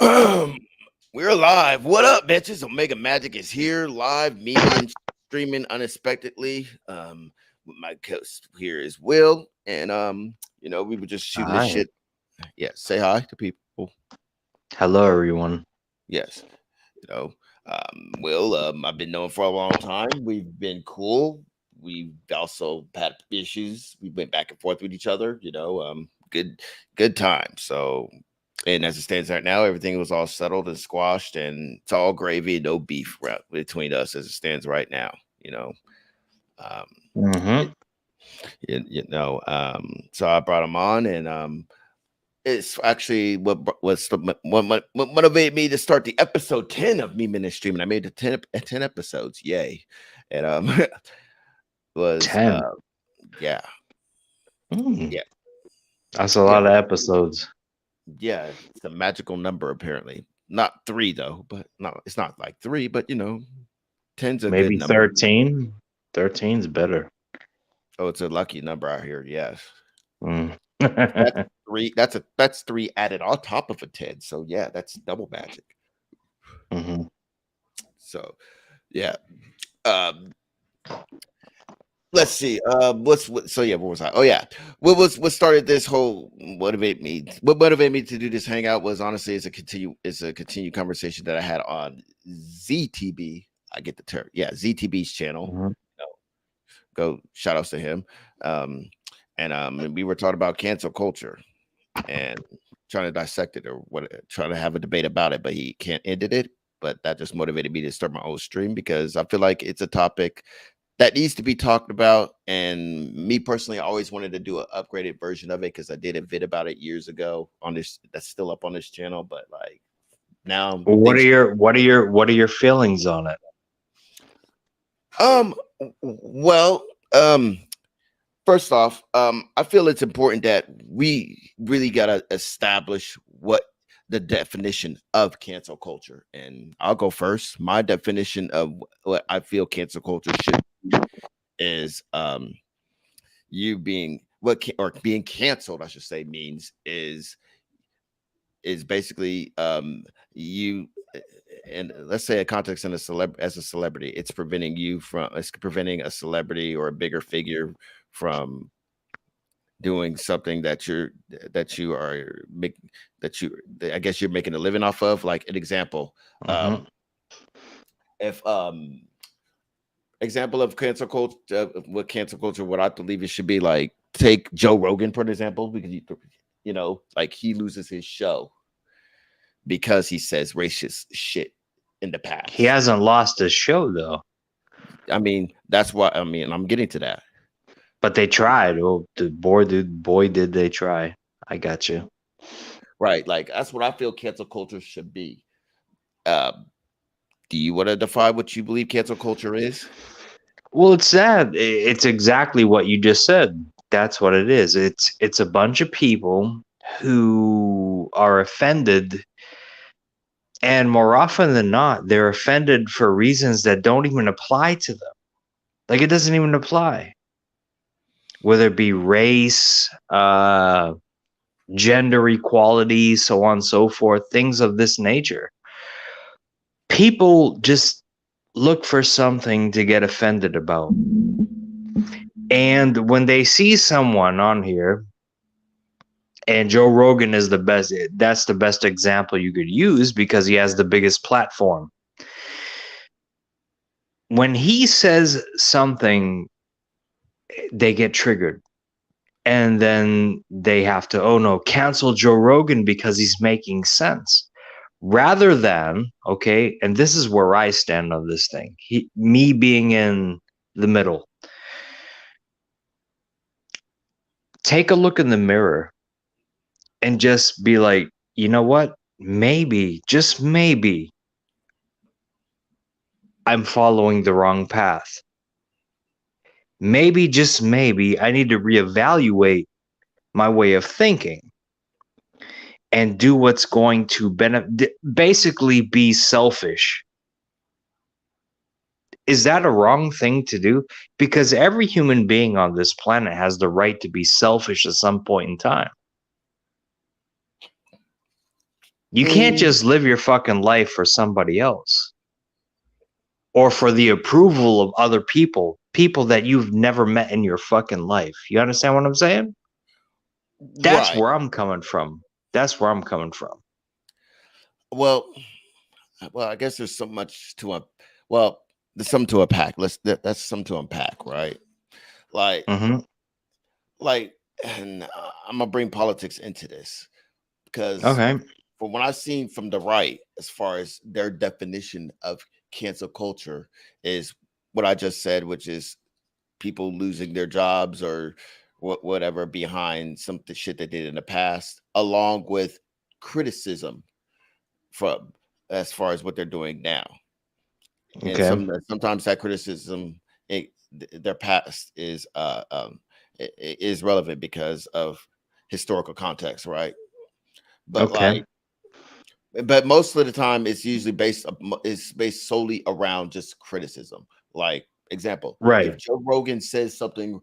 We're live. What up, bitches? Omega Magic is here, live, memeing and streaming unexpectedly. My host here is Will, and we were just shooting this Hi. shit. Yeah, say hi to people. Hello, everyone. Yes, you know, Will. I've been known for a long time. We've been cool. We've also had issues. We went back and forth with each other. Good time. So, and as it stands right now, everything was all settled and squashed, and it's all gravy, no beef between us as it stands right now. Um, hmm it, so I brought him on, and it's actually what motivated me to start the episode 10 of me Ministry, and I made the 10 episodes. Yay! And was 10. yeah, Mm, yeah, that's a yeah, lot of episodes. yeah. It's a magical number apparently. Not three though, but no, it's not like three, but 10's a good Maybe number. 13. 13's better. Oh, it's a lucky number out here. Yes. Mm. That's three. That's three added on top of a 10. So yeah, that's double magic. hmm So yeah. Um let's see. So yeah, what was I? Oh yeah. What started this whole what motivated me to do this hangout was honestly is a continued conversation that I had on ZTB. I get the term. Yeah, ZTB's channel. hmm You know, go shout outs to him. Um and we were talking about cancel culture and trying to dissect it or trying to have a debate about it, but he can't ended it. But that just motivated me to start my own stream because I feel like it's a topic that needs to be talked about. And me personally, I always wanted to do an upgraded version of it because I did a vid about it years ago on this that's still up on this channel. But like now What are things your feelings on it? um well first off, I feel it's important that we really gotta establish what the definition of cancel culture. And I'll go first. My definition of what I feel cancel culture should be is you being or being canceled, I should say, means is basically you and let's say a context in a as a celebrity, it's preventing a celebrity or a bigger figure from doing something that you are make that I guess you're making a living off of. Like an example, hmm if example of cancel culture, what cancel culture, what I believe it should be like. Take Joe Rogan for an example, because like he loses his show because he says racist shit in the He past. hasn't lost his show though, I mean, that's what I mean. I'm getting to that. but they tried. Oh, boy, did they try. I got you. Right. Like that's what I feel cancel culture should be. Um, do you want to define what you believe cancel culture is? Well, it's sad. It's exactly what you just said. That's what it is. It's a bunch of people who are offended, and more often than not, they're offended for reasons that don't even apply to them. Like it doesn't even apply, whether it be race, gender equality, so on and so forth, things of this nature. People just look for something to get offended about. And when they see someone on here, and Joe Rogan is the best, that's the best example you could use because he has the biggest platform. When he says something, they get triggered. And then they have to, oh no, cancel Joe Rogan because he's making sense. Rather than, okay, and this is where I stand on this thing, me being in the middle, take a look in the mirror and just be like, you know what? Maybe, just maybe, I'm following the wrong path. Maybe, just maybe, I need to reevaluate my way of thinking and do what's going to basically be selfish. Is that a wrong thing to do? Because every human being on this planet has the right to be selfish at some point in time. You can't Mm, just live your fucking life for somebody else or for the approval of other people, people that you've never met in your fucking life. You understand what I'm saying? That's right. where I'm coming from. That's where I'm coming from. Well, I guess there's so much to well, there's something to unpack. That's something to unpack, right? Like, Mm-hmm. like, and I'm gonna bring politics into this because Okay. from what I've seen from the right, as far as their definition of cancel culture, is what I just said, which is people losing their jobs or whatever behind some the shit they did in the past, along with criticism from as far as what they're doing now. And Okay. sometimes that criticism, their past is relevant because of historical context, right? But Okay. like, but most of the time it's usually it's based solely around just criticism. Like, example, if Right. Joe Rogan says something,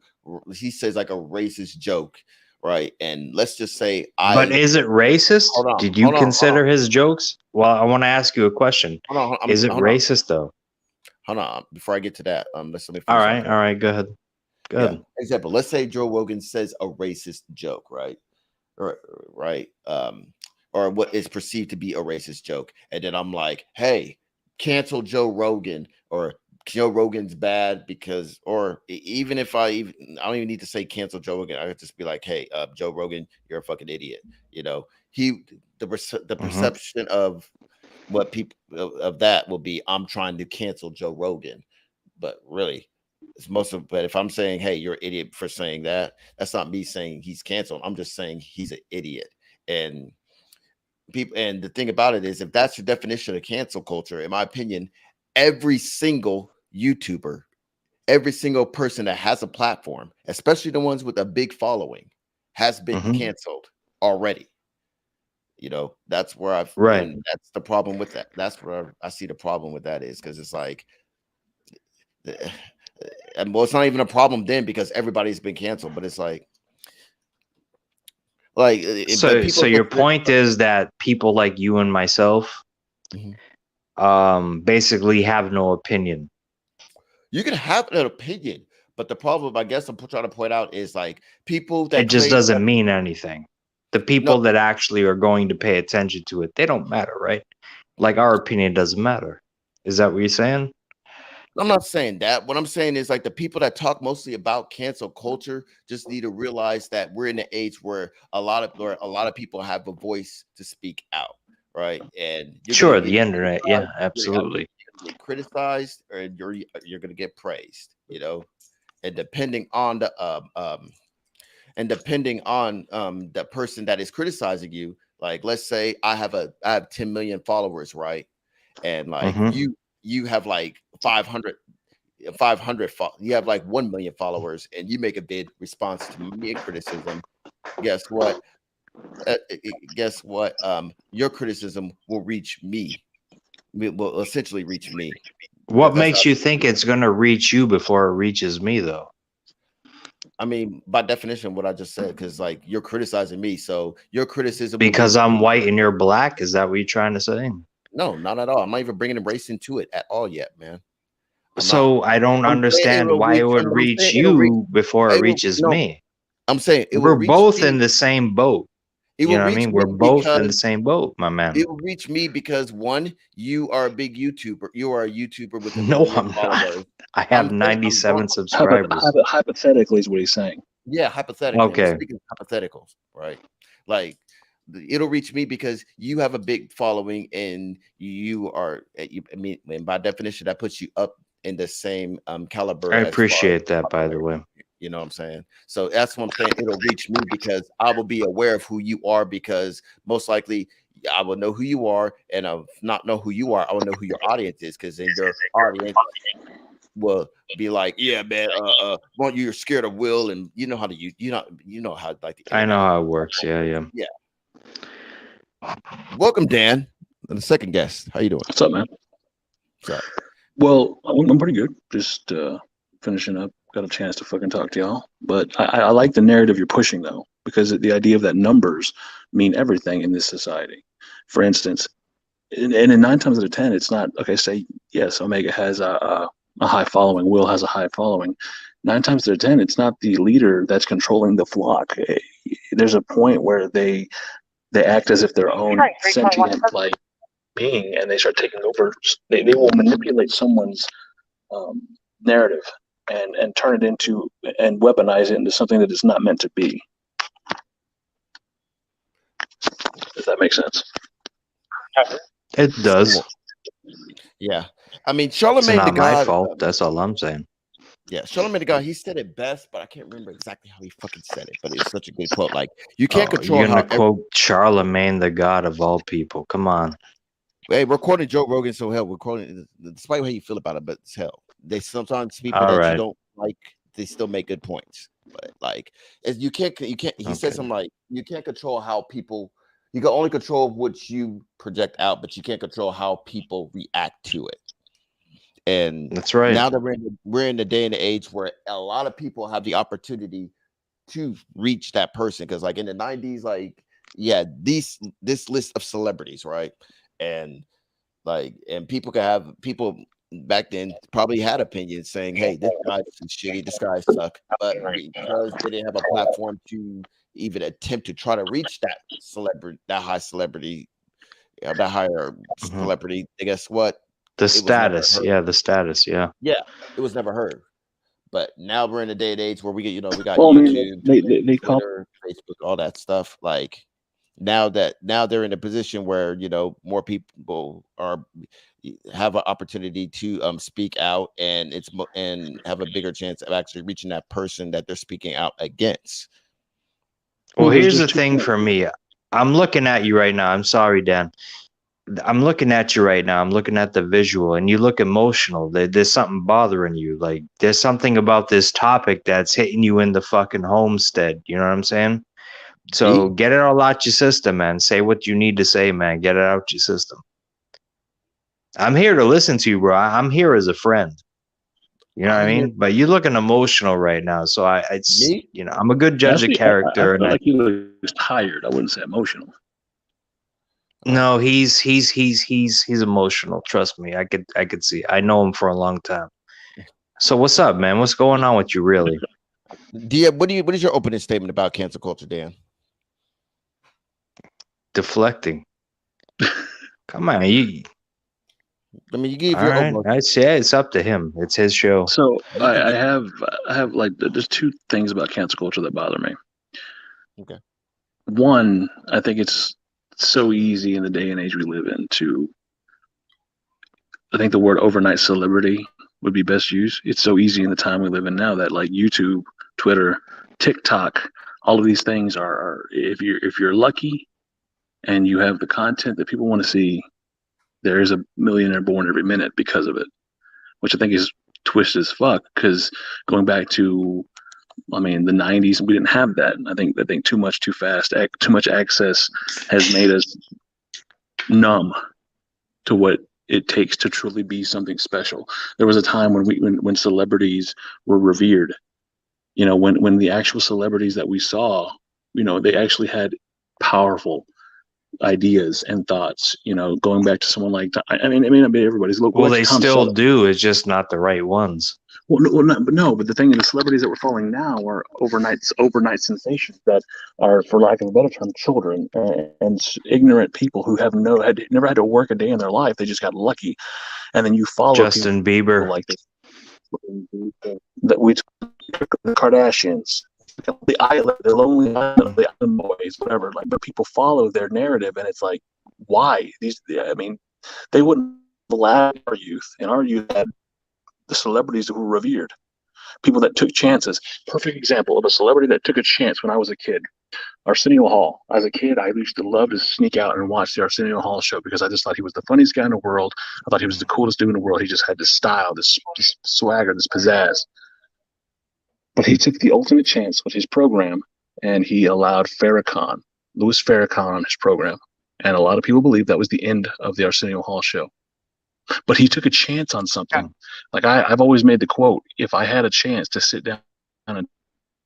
he says like a racist joke, right? And let's just say But is it racist? Did you hold on, consider his jokes? Well, I want to ask you a question. Is it hold on, racist though? hold on. Before I get to that, let me All finish out right. there. All right. Go ahead. Go Yeah. ahead. Example, let's say Joe Rogan says a racist joke, right? Or right. Or what is perceived to be a racist joke. And then I'm like, hey, cancel Joe Rogan, or Joe Rogan's bad because, or even if I don't even need to say cancel Joe Rogan. I could just be like, hey, Joe Rogan, you're a fucking idiot. You know, the Mm-hmm. perception of what people of that will be, I'm trying to cancel Joe Rogan. But really, it's but if I'm saying, hey, you're an idiot for saying that, that's not me saying he's canceled. I'm just saying he's an idiot. And people, and the thing about it is, if that's your definition of cancel culture, in my opinion, every single YouTuber, every single person that has a platform, especially the ones with a big following, has been Mm-hmm. canceled already. That's where Right. and that's the problem with that. That's where I see the problem with that is, because it's like, and well, it's not even a problem then because everybody's been canceled. But it's but So people your look. point is that people like you and myself Mhm. basically have no opinion. You can have an opinion, but the problem, I guess, I'm trying to point out is like people It that just claim doesn't mean anything. The no. people that actually are going to pay attention to it, they don't matter, right? Like our opinion doesn't matter. Is that what you're saying? I'm not saying that. What I'm saying is like the people that talk mostly about cancel culture just need to realize that we're in an age where a lot of people have a voice to speak out, right? And you're gonna Sure, get the internet. Yeah, criticized, absolutely. you're gonna get criticized, or you're gonna get praised, and depending on the person that is criticizing you, like let's say I have 10 million followers, right? And like Mm-hmm. you have like 500 you have like 1 million followers, and you make a big response to me criticism. Guess what? Guess what? Your criticism will reach me. Will essentially reach me, because What that's how. makes you think it's going to reach you before it reaches me, though? I mean, by definition, what I just said, because like you're criticizing me, so your criticism will Because reach I'm me. white and you're black? Is that what you're trying to say? No, not at all. I'm not even bringing race into it at all yet, man. I'm not. So I don't I'm saying it understand will why it reach. would I'm reach saying it'll reach. you before it It will, reaches no, me. I'm saying it will We're reach both in me. the same boat. It You will know what I reach mean? me We're both in the because same boat, my man. it will reach me because one, you are a big YouTuber. You are a YouTuber with a No, million I'm not. followers. I I'm have saying I'm wrong. 97 subscribers. Hypothetically is what he's saying. Yeah, hypothetically, I'm Okay. speaking hypotheticals, right? Like it'll reach me because you have a big following, and you are. I mean, and by definition, that puts you up in the same I caliber as far as appreciate that, by the popularity. way. You know what I'm saying? So that's what I'm saying. It'll reach me because I will be aware of who you are, because most likely I will know who you are, and I'll not know who you are. I will know who your audience is, because then your audience will be like, yeah, man, well, you're scared of Will, and you know how to use, you know how like the I know internet how it works. works. Yeah, yeah. Yeah. Welcome, Dan, and the second guest. How you doing? What's up, man? What's up? Well, I'm pretty good. Just finishing up. Got a chance to fucking talk to y'all. But I like the narrative you're pushing, though, because the idea of that numbers mean everything in this society. For instance, and in 9 times out of 10, it's not okay. Say yes, Omega has a high following. Will has a high following. 9 times out of 10, it's not the leader that's controlling the flock. There's a point where they act as if their own sentient like being, and they start taking over. They will manipulate someone's narrative and turn it into and weaponize it into something that it's not meant to be. If that makes sense. It does. Yeah. I mean, It's Charlemagne the not my God. fault. That's all I'm saying. Yeah, Charlemagne the God, he said it best, but I can't remember exactly how he fucking said it. But it's such a good quote. Like, you can't control You're gonna how. quote Charlemagne, the God of all people. Come on. Hey, we're quoting Joe Rogan, so hell, we're quoting despite how you feel about it, but it's hell. They sometimes people All that you right. don't like, they still make good points. But like, you can't. He said something like, you can't control how people. You can only control what you project out, but you can't control how people react to it. And That's right. now that we're in the day and the age where a lot of people have the opportunity to reach that person, because like in the 90s, like this list of celebrities, right? And like, and people back then probably had opinions saying, hey, this guy's shitty, this guy suck, but because they didn't have a platform to even attempt to try to reach that higher celebrity, I guess what, The it was never status. heard. Yeah, the status. Yeah. Yeah, it was never heard. But now we're in a day and age where we get, we got Well, I mean, YouTube, they call Twitter, Facebook, all that stuff. Like now they're in a position where more people have an opportunity to speak out, and and have a bigger chance of actually reaching that person that they're speaking out against. Well, there's here's the just 2 thing points. for me. I'm looking at you right now. I'm sorry, Dan. I'm looking at you right now. I'm looking at the visual, and you look emotional. There's something bothering you. Like there's something about this topic that's hitting you in the fucking homestead. You know what I'm saying? So get it all out your system, man. Say what you need to say, man. Get it out your system. I'm here to listen to you, bro. I'm here as a friend. You know what I mean? But you're looking emotional right now. So Me? I'm a good judge of Actually, I character. felt like he was tired. I wouldn't say emotional. No, he's emotional. Trust me. I could see. I know him for a long time. So what's up, man? What's going on with you, really? What is your opening statement about cancel culture, Dan? Deflecting. Come on, you give all your right. I'd say it's up to him. It's his show. So I have like there's 2 things about cancel culture that bother me. Okay. One, I think it's so easy in the day and age we live in I think the word overnight celebrity would be best used. It's so easy in the time we live in now that like YouTube, Twitter, TikTok, all of these things are if you're lucky and you have the content that people want to see, there is a millionaire born every minute because of it, which I think is twisted as fuck. Because going back to, I mean, the 90s, we didn't have that. I think too much, too fast, too much access has made us numb to what it takes to truly be something special. There was a time when celebrities were revered. When the actual celebrities that we saw, they actually had powerful ideas and thoughts. Going back to someone like, I mean, it may not be everybody's. Look, Well, they still do. It's just not the right ones. But the thing is, the celebrities that we're following now are overnight sensations that are, for lack of a better term, children and ignorant people who never had to work a day in their life. They just got lucky, and then you follow Justin Bieber, like this. That we the Kardashians, the Lonely Island, the Island Boys, whatever. Like, but people follow their narrative, and it's like, why? I mean, they wouldn't allow our youth, and our youth had the celebrities who were revered, people that took chances. Perfect example of a celebrity that took a chance when I was a kid. Arsenio Hall. As a kid, I used to love to sneak out and watch the Arsenio Hall show because I just thought he was the funniest guy in the world. I thought he was the coolest dude in the world. He just had this style, this swagger, this pizzazz. But he took the ultimate chance with his program, and he allowed Louis Farrakhan on his program. And a lot of people believe that was the end of the Arsenio Hall show. But he took a chance on something. Like I've always made the quote, if I had a chance to sit down and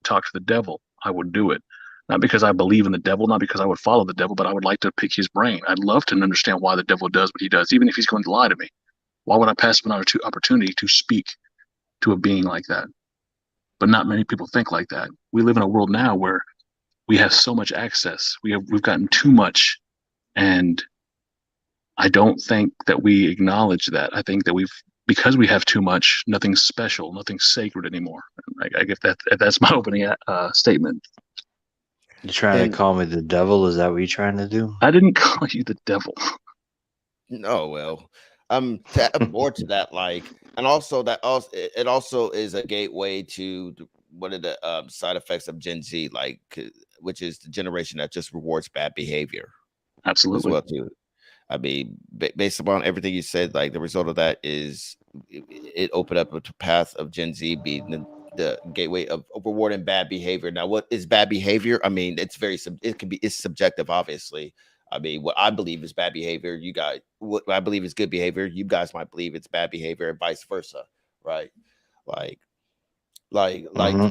talk to the devil, I would do it. Not because I believe in the devil, not because I would follow the devil, but I would like to pick his brain. I'd love to understand why the devil does what he does, even if he's going to lie to me. Why would I pass up an opportunity to speak to a being like that? But not many people think like that. We live in a world now where we have so much access. We've gotten too much, and I don't think that we acknowledge that. I think that because we have too much, nothing's special, nothing's sacred anymore. I guess that's my opening statement. You trying to call me the devil? Is that what you're trying to do? I didn't call you the devil. No, well, to add more to that, like, and also it also is a gateway to one of the side effects of Gen Z, like, which is the generation that just rewards bad behavior. Absolutely. As well too. I mean, based upon everything you said, like the result of that is it opened up a path of Gen Z being the gateway of rewarding bad behavior. Now, what is bad behavior? I mean, it's subjective, obviously. I mean, what I believe is bad behavior, what I believe is good behavior, you guys might believe it's bad behavior, and vice versa, right? Like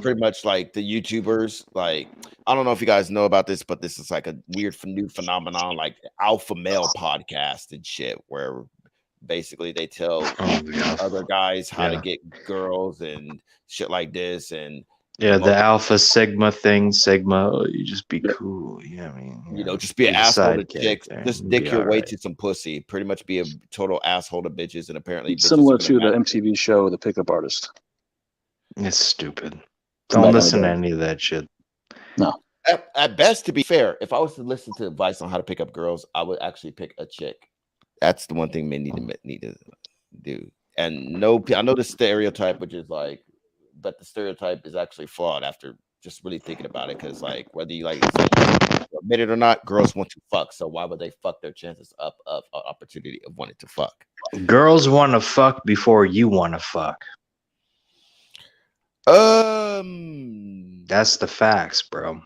pretty much like the YouTubers. Like, I don't know if you guys know about this, but this is like a weird new phenomenon, like alpha male podcast and shit, where basically they tell other guys how to get girls and shit like this. And the alpha sigma thing, sigma, you just be cool. Yeah, I mean, just be an asshole to chicks, just dick your way to some pussy, pretty much be a total asshole to bitches. And apparently it's similar to the MTV show The Pickup Artist. It's stupid. Don't listen to any of that shit. No. At best, to be fair, if I was to listen to advice on how to pick up girls, I would actually pick a chick. That's the one thing men need to do. And no, I know the stereotype, which is like, but the stereotype is actually flawed after just really thinking about it. Because like, whether you admit it or not, girls want to fuck. So why would they fuck their chances up of opportunity of wanting to fuck? Girls want to fuck before you want to fuck. That's the facts, bro.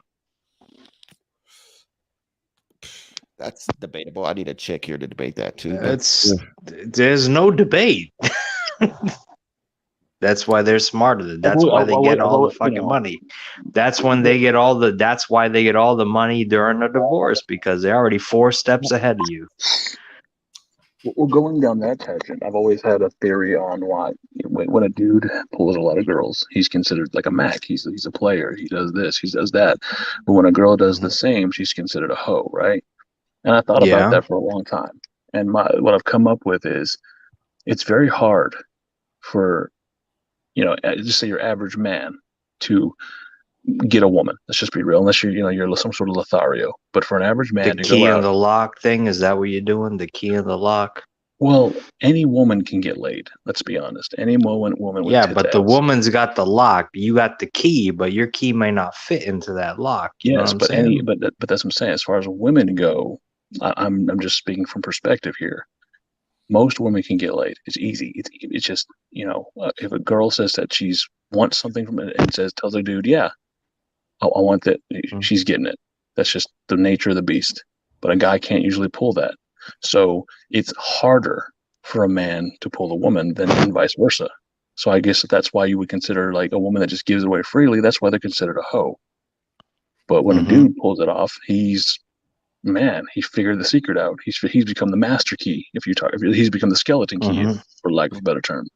That's debatable. I need a chick here to debate that too. There's no debate. That's why they're smarter. That's why they get all the fucking money. That's when they get all the. That's why they get all the money during a divorce, because they're already 4 steps ahead of you. Well, going down that tangent, I've always had a theory on why when a dude pulls a lot of girls, he's considered like a Mac. He's a player. He does this. He does that. But when a girl does the same, she's considered a hoe, right? And I thought about that for a long time. And what I've come up with is it's very hard for, just say your average man to get a woman. Let's just be real. Unless you're some sort of Lothario. But for an average man, the key in the lock thing, is that what you're doing? The key in the lock? Well, any woman can get laid. Let's be honest. Any woman with tits but the woman's got the lock. You got the key, but your key may not fit into that lock. Yes, but that's what I'm saying. As far as women go, I'm just speaking from perspective here. Most women can get laid. It's easy. It's just if a girl says that she's wants something from it and tells a dude, yeah, I want that, she's getting it. That's just the nature of the beast. But a guy can't usually pull that. So it's harder for a man to pull a woman than vice versa. So I guess that's why you would consider like a woman that just gives it away freely. That's why they're considered a hoe. But when a dude pulls it off, he figured the secret out. He's become the master key. He's become the skeleton key, for lack of a better term.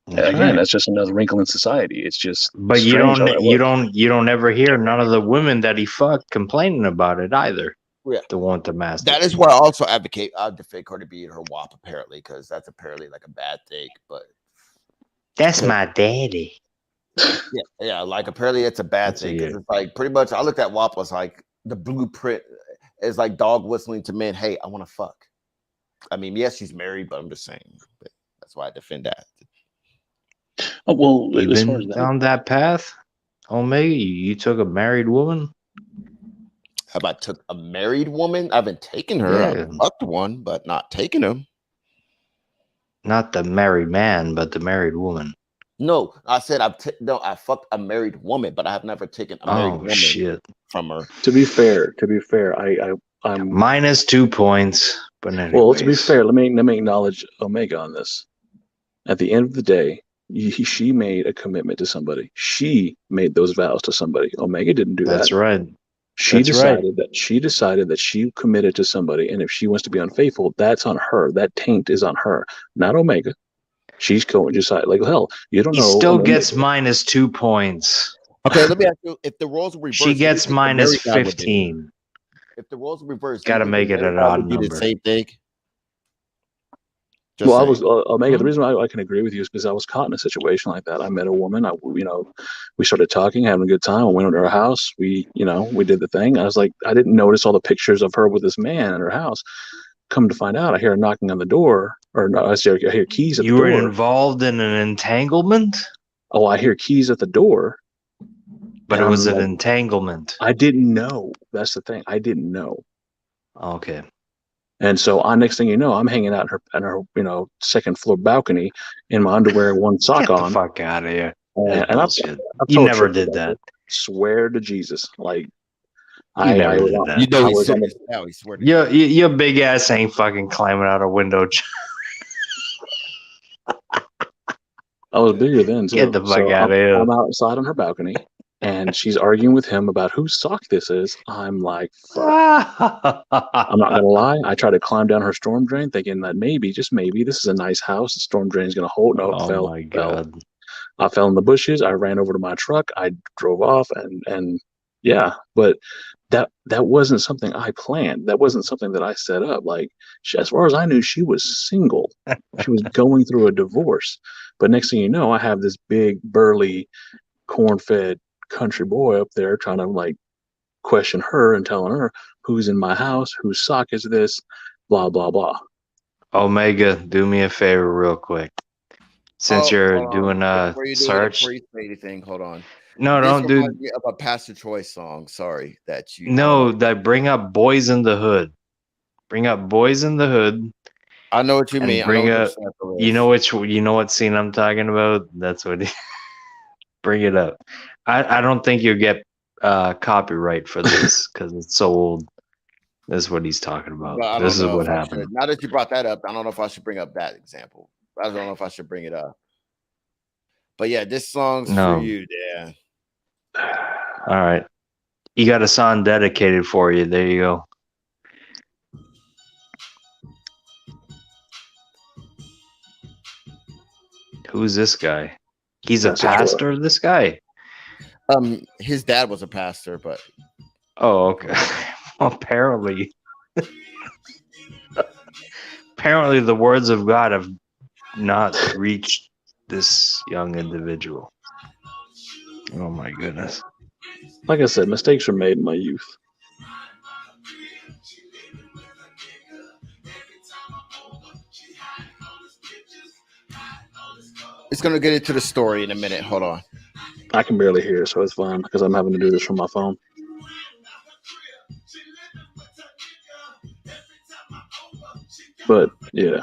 That's just another wrinkle in society. It's just. But you don't ever hear none of the women that he fucked complaining about it either. Yeah, to want the master. That is why I also advocate. I defend Cardi B and her WAP apparently, because that's apparently like a bad thing. But that's my daddy. Yeah. Like apparently it's a bad thing, because it's like pretty much I looked at WAP as like the blueprint is like dog whistling to men. Hey, I want to fuck. I mean, yes, she's married, but I'm just saying. But that's why I defend that. Oh, well, you've been down that path, Omega. You took a married woman. Have I took a married woman? I haven't taken her. I've fucked one, but not taken him. Not the married man, but the married woman. No, I said I fucked a married woman, but I have never taken a married woman from her. To be fair, I'm minus 2 points. But anyways. Well, to be fair, let me acknowledge Omega on this. At the end of the day, she made a commitment to somebody. She made those vows to somebody. Omega didn't do that. That's right. She decided that she committed to somebody, and if she wants to be unfaithful, that's on her. That taint is on her, not Omega. She's going to decide. Like hell, you don't He know. still gets -2 points. Okay, let me ask you: if the roles were reversed, She gets -15. If the roles were reversed, Gotta make it an odd would do the number. same thing. Just well, saying. I was Omega. The reason why I can agree with you is because I was caught in a situation like that. I met a woman. We started talking, having a good time. I went to her house. We did the thing. I was like, I didn't notice all the pictures of her with this man in her house. Come to find out, I hear her knocking on the door, or no, I hear keys at the door. You were involved in an entanglement? Oh, I hear keys at the door. But it was an entanglement. I didn't know. That's the thing. I didn't know. Okay. And so, next thing you know, I'm hanging out in her second floor balcony in my underwear and one sock on. Get the fuck out of here. And bullshit. You never did that. Swear to Jesus, like you never did that. You know, he swear to your big ass ain't fucking climbing out a window. I was bigger then. Get the fuck out of here. I'm outside on her balcony, and she's arguing with him about whose sock this is. I'm like, fuck. I'm not gonna lie. I tried to climb down her storm drain, thinking that maybe, just maybe, this is a nice house. The storm drain is gonna hold. No, it fell. My God. I fell in the bushes. I ran over to my truck. I drove off, and yeah, but that wasn't something I planned. That wasn't something that I set up. Like, as far as I knew, she was single. She was going through a divorce. But next thing you know, I have this big, burly, corn-fed country boy up there trying to like question her and telling her who's in my house, whose sock is this, blah blah blah. Omega, do me a favor, real quick. Since you're doing a search. Before you say anything, hold on. No, don't do a Pastor Troy song. Sorry that you. No, that bring up Boys in the Hood. Bring up Boys in the Hood. I know what you mean. Bring up. You know what scene I'm talking about. That's what. Bring it up. I don't think you'll get copyright for this because it's so old. This is what he's talking about. This is what happened. Now that you brought that up, I don't know if I should bring up that example. I don't know if I should bring it up. But yeah, this song's for you, Dan. All right. You got a song dedicated for you. There you go. Who's this guy? He's a pastor, this guy? His dad was a pastor, but... Oh, okay. Apparently. Apparently the words of God have not reached this young individual. Oh my goodness. Like I said, mistakes were made in my youth. It's going to get into the story in a minute. Hold on. I can barely hear, so it's fine because I'm having to do this from my phone. But yeah.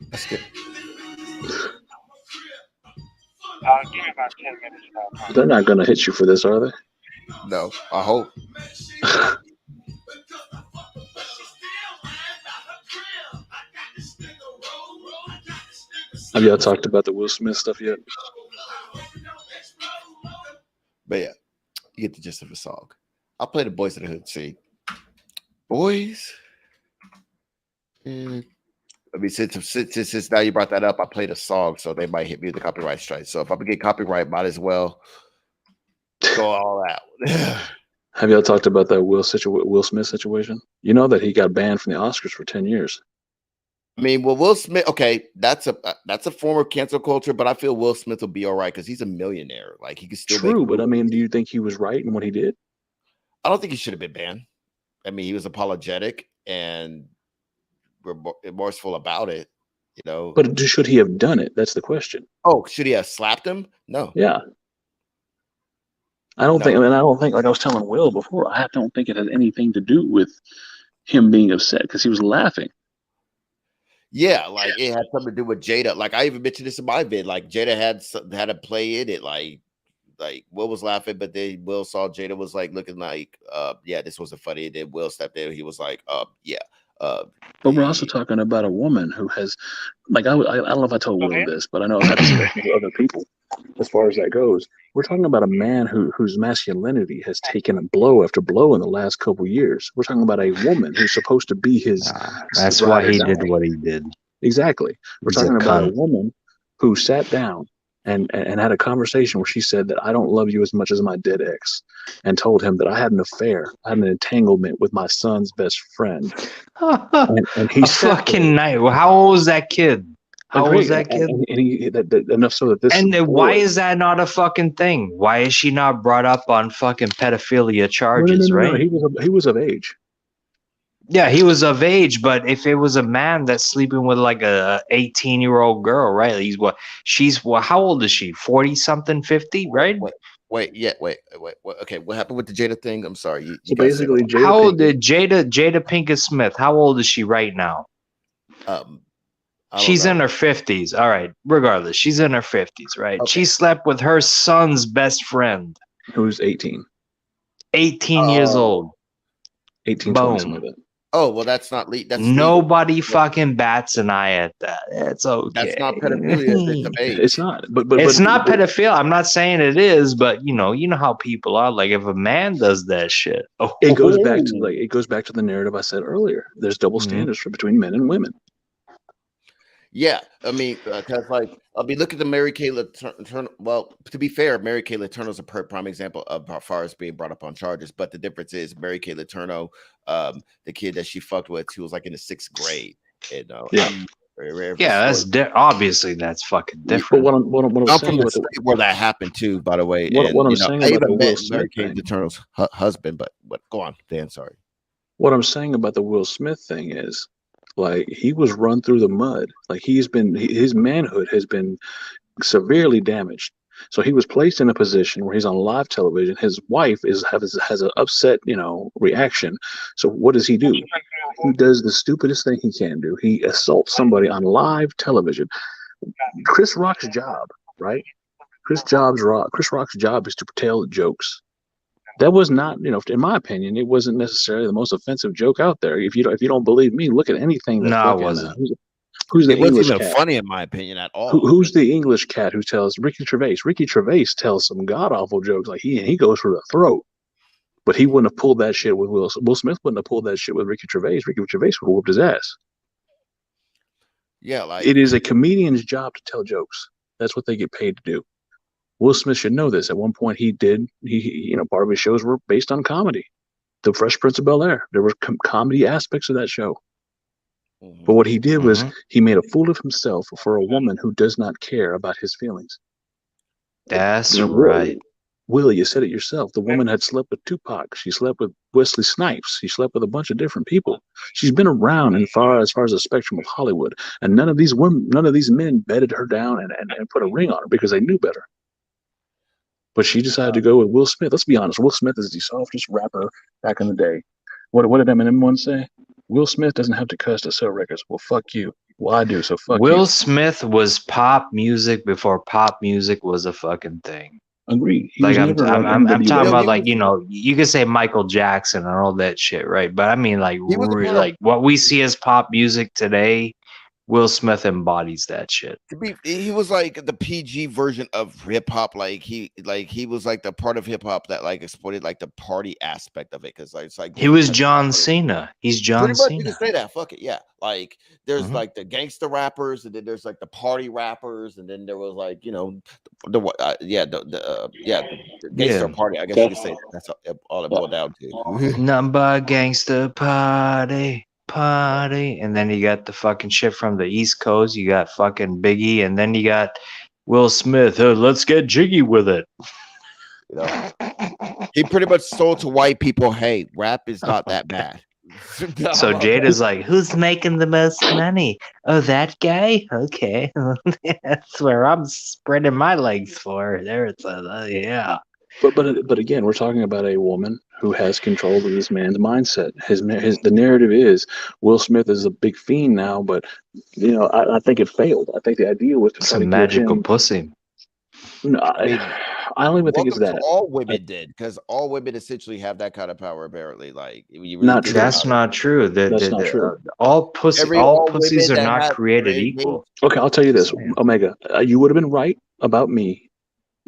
That's good. Give me about 10 minutes now. They're not going to hit you for this, are they? No, I hope. Have y'all talked about the Will Smith stuff yet? But yeah, you get the gist of the song. I'll play the Boys in the Hood scene. Boys. I mean, since now you brought that up, I played a song, so they might hit me with the copyright strike. So if I get copyright, might as well go all out. Have y'all talked about that Will Smith situation? You know that he got banned from the Oscars for 10 years. I mean, well, Will Smith, okay, that's a form of cancel culture, but I feel Will Smith will be all right because he's a millionaire. Like, he can still True, but I mean, do you think he was right in what he did? I don't think he should have been banned. I mean, he was apologetic and remorseful about it, you know. But should he have done it? That's the question. Oh, should he have slapped him? No. Yeah. I don't think, like I was telling Will before, I don't think it has anything to do with him being upset because he was laughing. Yeah, like it had something to do with Jada. Like I even mentioned this in my vid. Like Jada had a play in it. Like Will was laughing, but then Will saw Jada was like looking like, yeah, this wasn't funny. And then Will stepped in. He was like, yeah, uh, But we're also he- talking about a woman who has, like, I don't know if I told Will this, but I know I've had discussions with other people as far as that goes. We're talking about a man whose masculinity has taken a blow after blow in the last couple years. We're talking about a woman who's supposed to be his That's ride why or he die. did what he did. Exactly. We're He's a talking about a cunt. woman who sat down and had a conversation where she said that I don't love you as much as my dead ex, and told him that I had an affair, I had an entanglement with my son's best friend. And he A sat there. fucking night. How old was that kid? How old was Agreed. that kid? And he enough so that this And why boy- is that not a fucking thing? Why is she not brought up on fucking pedophilia charges, no, right? he was of age. Yeah, he was of age, but if it was a man that's sleeping with like a 18-year-old girl, right? He's what? She's what? How old is she? 40 something, 50, right? wait. Okay, what happened with the Jada thing? I'm sorry. You So guys said basically, Jada How old Pinkett, did Jada Pinkett Smith? How old is she right now? I don't She's in know. her 50s. All right. Regardless, she's in her 50s, right? Okay. She slept with her son's best friend, who's 18, 18 years Oh. old. 18, Boom. 20, something like that. Oh well, that's not that's legal. Nobody fucking bats an eye at that. It's okay. That's not pedophilia. It's of age. It's not. But It's not pedophilia. I'm not saying it is, but you know how people are. Like if a man does that shit, it goes back to the narrative I said earlier. There's double standards between men and women. Yeah, I mean, because like I'll be looking at Mary Kay Letourneau. Well, to be fair, Mary Kay Letourneau's a prime example of how far as being brought up on charges. But the difference is Mary Kay Letourneau, the kid that she fucked with, who was like in the 6th grade. You know, that's obviously that's fucking different. But what I'm I'm saying from the state where that happened too, by the way. What I'm and, saying I about the even Will met Smith Mary Kay thing. Letourneau's husband. But go on, Dan. Sorry. What I'm saying about the Will Smith thing is, like, he was run through the mud. Like his manhood has been severely damaged. So he was placed in a position where he's on live television. His wife has an upset, reaction. So what does he do? He does the stupidest thing he can do. He assaults somebody on live television. Chris Rock's job, right? Chris Rock's job is to tell jokes. That was not, in my opinion, it wasn't necessarily the most offensive joke out there. If you don't believe me, look at anything that No, it wasn't. Who's the It wasn't English even cat? funny in my opinion at all. Who's the English cat who tells Ricky Gervais? Ricky Gervais tells some god awful jokes, like he goes for the throat. But he wouldn't have pulled that shit with Will Smith. Wouldn't have pulled that shit with Ricky Gervais. Ricky Gervais would have whooped his ass. Yeah, like it is a comedian's job to tell jokes. That's what they get paid to do. Will Smith should know this. At one point, he part of his shows were based on comedy. The Fresh Prince of Bel-Air. There were comedy aspects of that show. Mm-hmm. But what he did was he made a fool of himself for a woman who does not care about his feelings. That's right. Will, you said it yourself. The woman had slept with Tupac. She slept with Wesley Snipes. She slept with a bunch of different people. She's been around as far as the spectrum of Hollywood. And none of these men bedded her down and put a ring on her because they knew better. But she decided to go with Will Smith. Let's be honest. Will Smith is the softest rapper back in the day. What did Eminem once say? Will Smith doesn't have to cuss to sell records. Well, fuck you. Well, I do, so fuck you. Will Smith was pop music before pop music was a fucking thing. Agreed. Like I'm talking about, like, you could say Michael Jackson and all that shit, right? But I mean, like, like what we see as pop music today, Will Smith embodies that shit. He was like the PG version of hip hop. Like he was like the part of hip hop that like exploited like the party aspect of it. Because like it's like he was John Cena. He's John Cena. You can say that. Fuck it. Yeah. Like there's like the gangster rappers, and then there's like the party rappers, and then there was like the gangster party. I guess you could say that's all it boiled down to. Number gangster party. And then you got the fucking shit from the East Coast. You got fucking Biggie, and then you got Will Smith. Let's get jiggy with it. He pretty much sold to white people, hey, rap is not that bad. So Jada's like, who's making the most money? Oh, that guy? Okay. That's where I'm spreading my legs for. There it's yeah. But again, we're talking about a woman who has control of this man's mindset. The narrative is Will Smith is a big fiend now, but I think it failed. I think the idea was to try to Some get magical him. pussy. No, I mean, I don't even think it's welcome to that. all women did, because all women essentially have that kind of power. Apparently, like when you really Not think true. That's about it, not true. That's not true. All all pussies women are that not have created they equal. Okay, I'll tell you Just this, saying. Omega. You would have been right about me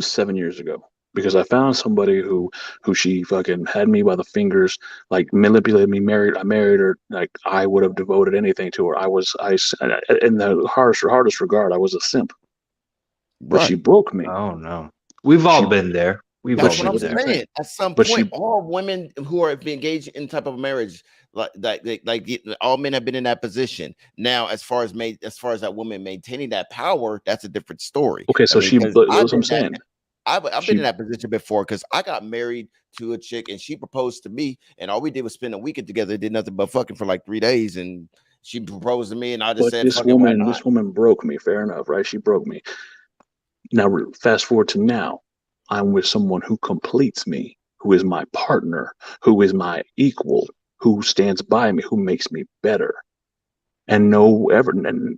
7 years ago because I found somebody who she fucking had me by the fingers, like manipulated me. I married her. Like I would have devoted anything to her. In the hardest regard, I was a simp. But she right. broke me. Oh no, we've all She, been there. We've but all That's what she, I'm been what I'm there. saying. saying. At some But point, she, all women who are engaged in type of marriage, all men have been in that position. Now, as far as that woman maintaining that power, that's a different story. okay, I so mean, she, because that's I've what I'm been that saying. I've been She, in that position before, because I got married to a chick and she proposed to me, and all we did was spend a weekend together, did nothing but fucking for like 3 days, and she proposed to me, and I just but said, "Fuck it, why not?" this woman broke me. Fair enough, right? She broke me. Now, fast forward to now, I'm with someone who completes me, who is my partner, who is my equal, who stands by me, who makes me better. And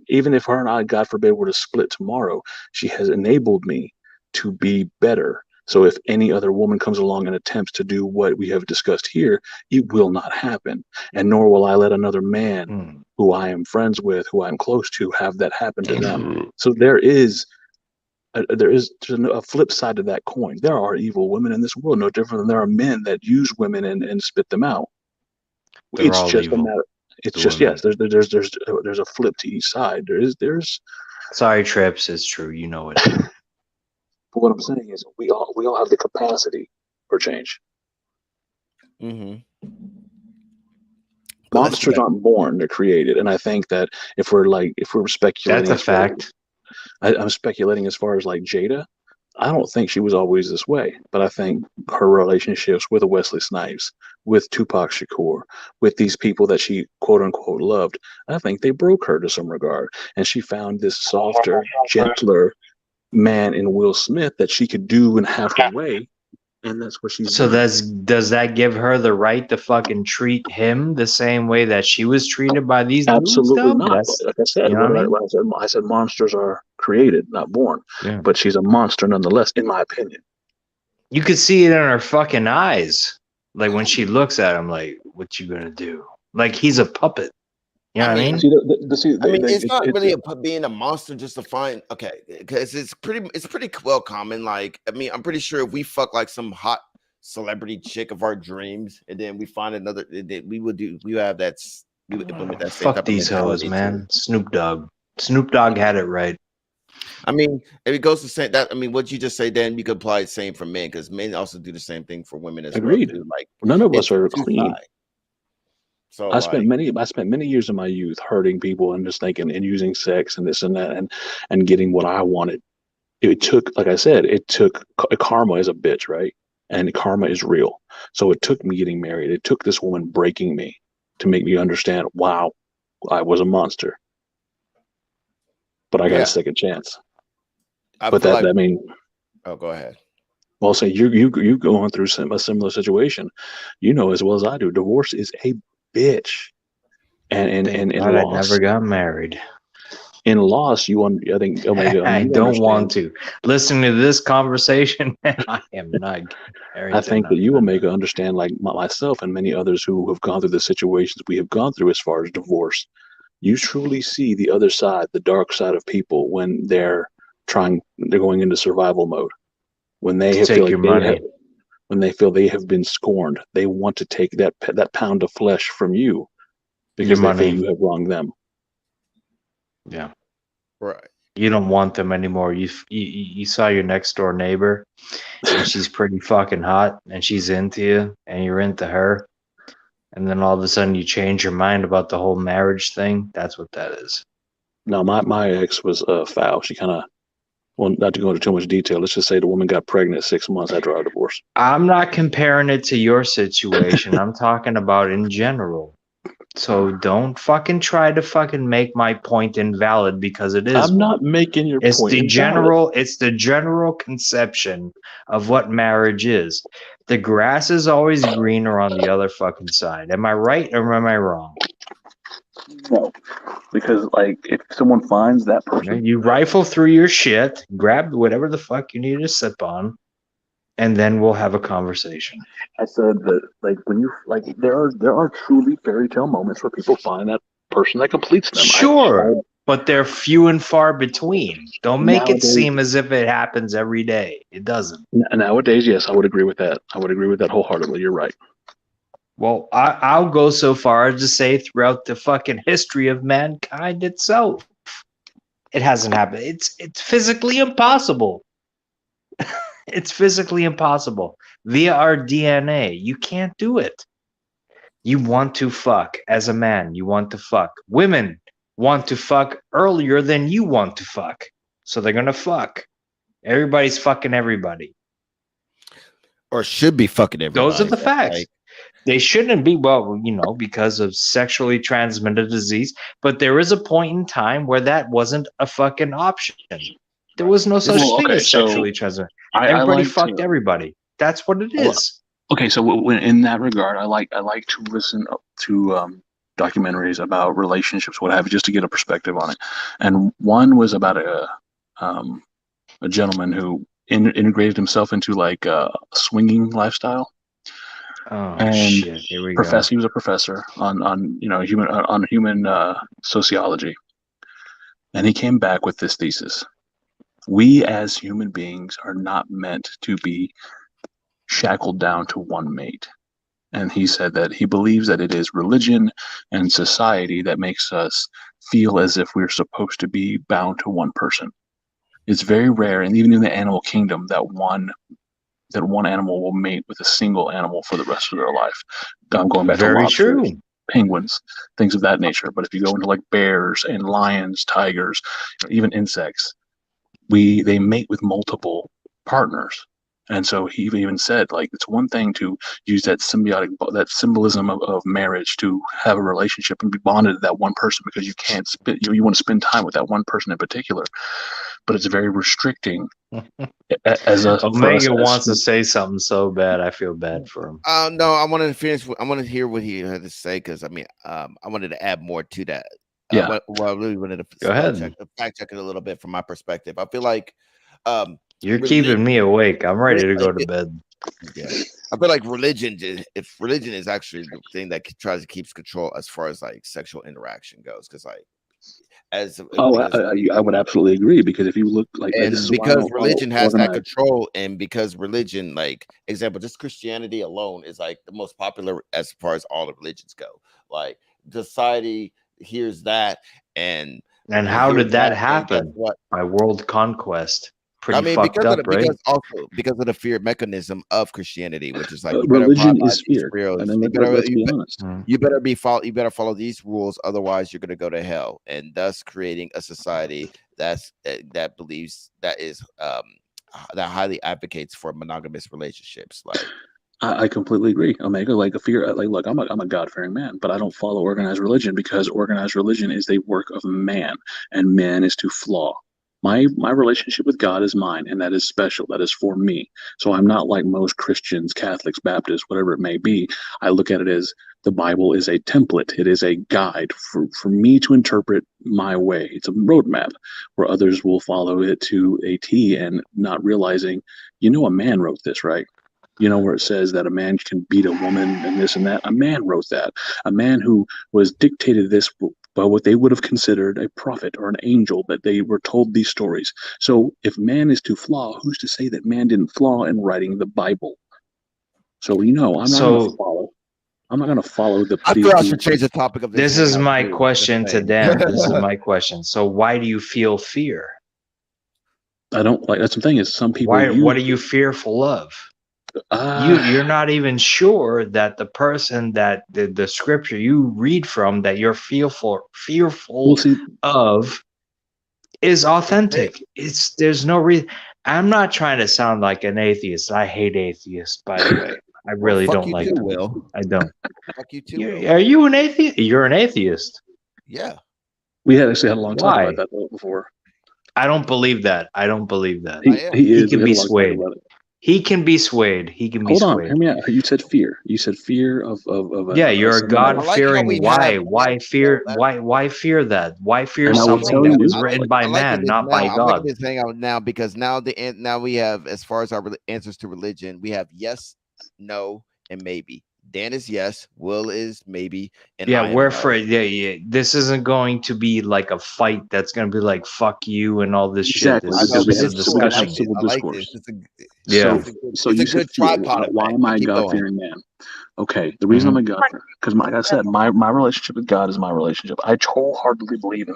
even if her and I, God forbid, were to split tomorrow, she has enabled me to be better. So if any other woman comes along and attempts to do what we have discussed here, it will not happen. And nor will I let another man who I am friends with, who I'm close to, have that happen to them. So there's a flip side to that coin. There are evil women in this world, no different than there are men that use women and spit them out. They're It's all just a evil. matter. It's The just women. yes. There's a flip to each side. There's. Sorry, Trips. It's true. You know it. But what I'm saying is, we all have the capacity for change. Mm-hmm. Monsters aren't born; they're created. And I think that if we're speculating, That's a fact. I'm speculating as far as like Jada. I don't think she was always this way, but I think her relationships with Wesley Snipes, with Tupac Shakur, with these people that she quote unquote loved, I think they broke her to some regard. And she found this softer, gentler man in Will Smith that she could do and have her way. And that's what she's So done. does that give her the right to fucking treat him the same way that she was treated by these dudes? Absolutely Though not. that's, Like I said, you know what I mean? I said monsters are created, not born. Yeah. But she's a monster nonetheless, in my opinion. You could see it in her fucking eyes, like when she looks at him, like, "What you gonna do?" Like he's a puppet. You know what I mean? See, It's not really being a monster just to find because it's pretty well common. Like, I mean, I'm pretty sure if we fuck like some hot celebrity chick of our dreams, and then we find another, we would implement that same Fuck type of these hoes, mentality man. too. Snoop Dogg had it right. I mean, if it goes to say that, I mean, what you just say, then you could apply the same for men, because men also do the same thing for women as Agreed. well too. Like, None of us it's are two clean. sides. So I spent many years of my youth hurting people and just thinking and using sex and this and that and getting what I wanted. It took, like I said, karma is a bitch, right? And karma is real. So it took me getting married. It took this woman breaking me to make me understand, wow, I was a monster. But I got a second chance. I But feel like, I mean, oh, go ahead. well, say you going through a similar situation, you know as well as I do. Divorce is a bitch, and Thank in God I loss, never got married. in loss, I think Omega, I you don't want understand. to. Listening to this conversation, I am not married I to think that you, nothing. Omega, understand, like myself and many others who have gone through the situations we have gone through as far as divorce. You truly see the other side, the dark side of people when they're going into survival mode. When they To feel take like your money. when they feel they have been scorned, they want to take that pound of flesh from you because they feel money. you have wronged them. Yeah. Right. You don't want them anymore. You saw your next door neighbor and she's pretty fucking hot and she's into you and you're into her. And then all of a sudden you change your mind about the whole marriage thing. That's what that is. Now, my ex was foul. She kind of, well, not to go into too much detail, let's just say the woman got pregnant 6 months after our divorce. I'm not comparing it to your situation. I'm talking about in general. So don't fucking try to fucking make my point invalid because it is. I'm not making your It's point the invalid. general conception of what marriage is. The grass is always greener on the other fucking side. Am I right or am I wrong? No, because like if someone finds that person, You rifle through your shit, grab whatever the fuck you need to sip on, and then we'll have a conversation. I said that like when you like there are truly fairy tale moments where people find that person that completes them. Sure, but they're few and far between. Don't make it Nowadays- seem as if it happens every day. It doesn't. Nowadays, yes, I would agree with that. I would agree with that wholeheartedly. You're right. Well, I'll go so far as to say throughout the fucking history of mankind itself, it hasn't happened. It's physically impossible. It's physically impossible. Via our DNA, you can't do it. You want to fuck as a man. You want to fuck. Women want to fuck earlier than you want to fuck. So they're going to fuck. Everybody's fucking everybody. Or should be fucking everybody. Those are the facts. Like, they shouldn't be, well, you know, because of sexually transmitted disease. But there is a point in time where that wasn't a fucking option. There was no such thing as sexually transmitted. Everybody fucked everybody. That's what it is. Okay, so when, in that regard, I like to listen to documentaries about relationships, what have you, just to get a perspective on it. And one was about a gentleman who integrated himself into like a swinging lifestyle. Oh and shit! Here we go. He was a professor on human sociology, and he came back with this thesis: we as human beings are not meant to be shackled down to one mate. And he said that he believes that it is religion and society that makes us feel as if we're supposed to be bound to one person. It's very rare, and even in the animal kingdom, that one animal will mate with a single animal for the rest of their life. I'm going back to lobsters, penguins, things of that nature. But if you go into like bears and lions, tigers, even insects, they mate with multiple partners. And so he even said, like, it's one thing to use that that symbolism of marriage to have a relationship and be bonded to that one person because you can't you want to spend time with that one person in particular. But it's very restricting. Omega wants to say something so bad. I feel bad for him. No, I wanted to finish. I want to hear what he had to say because I mean, I wanted to add more to that. Yeah. Well, I really wanted to go ahead. Fact check it a little bit from my perspective. I feel like you're keeping me awake. I'm ready to go to bed. Yeah, I feel like religion is actually the thing that tries to keep control as far as like sexual interaction goes, because like I would absolutely agree, because if you look like because religion has that control, and because religion, like example, just Christianity alone is like the most popular as far as all the religions go. Like society hears that, and how did that happen? By world conquest. Pretty fucked up, right? Because of the fear mechanism of Christianity, which is like religion is fear. And then let's be honest. You better follow these rules, otherwise you're going to go to hell, and thus creating a society that believes that that highly advocates for monogamous relationships. Like I completely agree, Omega. Like a fear, like look, I'm a God-fearing man, but I don't follow organized religion because organized religion is the work of man, and man is to flaw. My relationship with God is mine, and that is special. That is for me. So I'm not like most Christians, Catholics, Baptists, whatever it may be. I look at it as the Bible is a template. It is a guide for me to interpret my way. It's a roadmap where others will follow it to a T, and not realizing, a man wrote this, right? Where it says that a man can beat a woman and this and that. A man wrote that. A man who was dictated this by what they would have considered a prophet or an angel, that they were told these stories. So if man is to flaw, who's to say that man didn't flaw in writing the Bible? So I'm not going to follow. I'm not going to follow the. I feel I should change the topic of this. This is my question to Dan. This is my question. So why do you feel fear? I don't like. That's the thing is some people. What are you fearful of? You're not even sure that the person that the scripture you read from that you're fearful of is authentic. There's no reason. I'm not trying to sound like an atheist. I hate atheists, by the way. I really don't like them. Will. I don't. Fuck you too. Are you an atheist? You're an atheist. Yeah. We actually had a long talk about that before. I don't believe that. He can be swayed. He can be swayed. He can be Hold on, swayed. hear me out. You said fear. You said fear of Yeah, you're a someone that I was. like how God-fearing. we Why? have Why fear? Why fear that? Why fear And I will something tell that you, was I written like by I liking man, this not by now. I'm liking God? this hang out now because now we have, as far as our answers to religion, we have yes, no, and maybe. Dan is yes, Will is maybe, and Yeah, I am we're no. for yeah, yeah. This isn't going to be like a fight that's going to be like fuck you and all this shit. exactly, I know, because but we This have is a it's so we cool. I can have like discussion. this. civil I like this. discourse. Yeah. So It's a you said good fear. tripod Why effect. am But I a keep God going. fearing man? Okay, the reason I'm hmm a God fearing, because like I said, my relationship with God is my relationship. I wholeheartedly believe in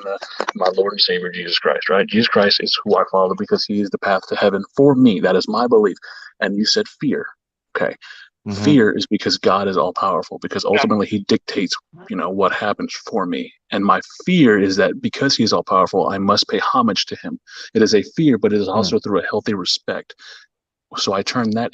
my Lord and Savior Jesus Christ. Right, Jesus Christ is who I follow because He is the path to heaven for me. That is my belief. And you said fear. Okay, hmm fear is because God is all powerful. Because ultimately He dictates, what happens for me. And my fear is that because He's all powerful, I must pay homage to Him. It is a fear, but it is also through a healthy respect. So I turn that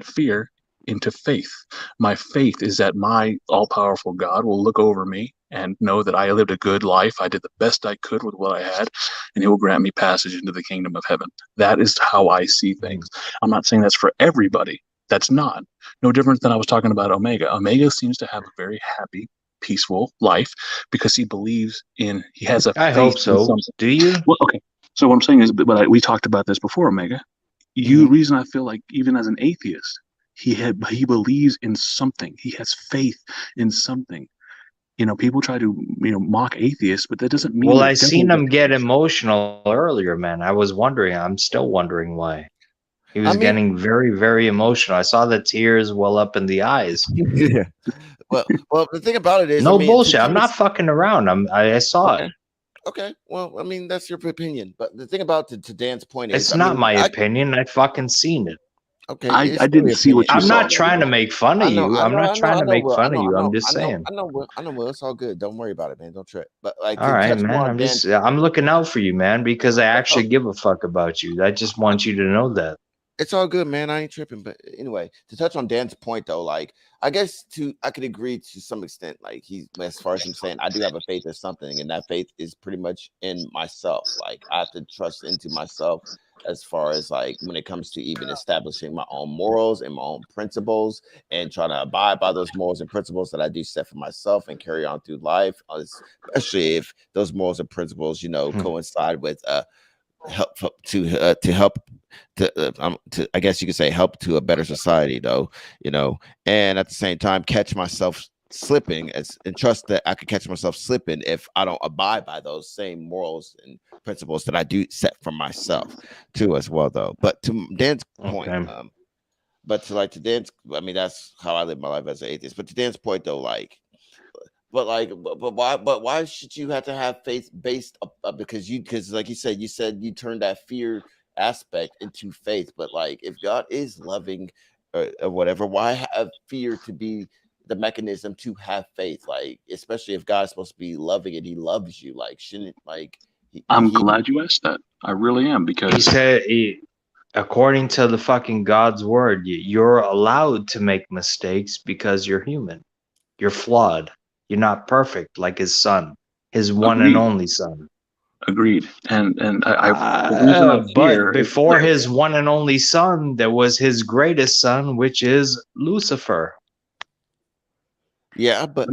fear, into faith. My faith is that my all powerful God will look over me and know that I lived a good life. I did the best I could with what I had, and He will grant me passage into the kingdom of heaven. That is how I see things. I'm not saying that's for everybody. That's not. No different than I was talking about Omega. Omega seems to have a very happy, peaceful life because he has a I faith hope in so. something. Do you? Well, okay. So what I'm saying is, we talked about this before, Omega. Mhm. Reason I feel like even as an atheist, he believes in something. He has faith in something. People try to mock atheists, but that doesn't mean Well, the I devil seen him doesn't get exist. emotional earlier, man. I was wondering. I'm still wondering why. He I was mean, getting very, very emotional. I saw the tears well up in the eyes. yeah. Well, the thing about it is, I No mean, to bullshit. I'm some not extent, fucking around. I saw it. okay, okay. Well, I mean, that's your opinion. But the thing about to Dan's point is, It's I not mean, my opinion. I fucking seen it. okay, I it's still didn't your see opinion. what you I'm saw not though. trying to make fun of you. I'm not trying to make Will. fun of you. I'm just saying. I know, Will. It's all good. Don't worry about it, man. Don't trip. But like All to right, touch more man. on Dan's, I'm looking out for you, man, because I oh, actually give a fuck about you. I just want you to know that. it's all good, man. I ain't tripping. But anyway, to touch on Dan's point though, like I guess I could agree to some extent. Like as far as I'm saying, I do have a faith in something, and that faith is pretty much in myself. Like I have to trust into myself as far as like when it comes to even establishing my own morals and my own principles and trying to abide by those morals and principles that I do set for myself and carry on through life, especially if those morals and principles, Hmm. coincide with help to I guess you could say help to a better society though, and at the same time catch myself slipping and trust that I could catch myself slipping if I don't abide by those same morals and principles that I do set for myself too as well though. But to Dan's point, Okay. to Dan's, I mean that's how I live my life as an atheist. But to Dan's point though, but why should you have to have faith based because like you said you turned that fear aspect into faith, but like if God is loving or whatever, why have fear to be the mechanism to have faith, like especially if God's supposed to be loving and He loves you, like shouldn't like I'm he glad you asked that. I really am He because said, according to the fucking God's word, you're allowed to make mistakes because you're human. You're flawed. You're not perfect like His son, His one and agreed, only son. agreed. And the reason I But fear is before His one and only son, there was His greatest son, which is Lucifer, yeah but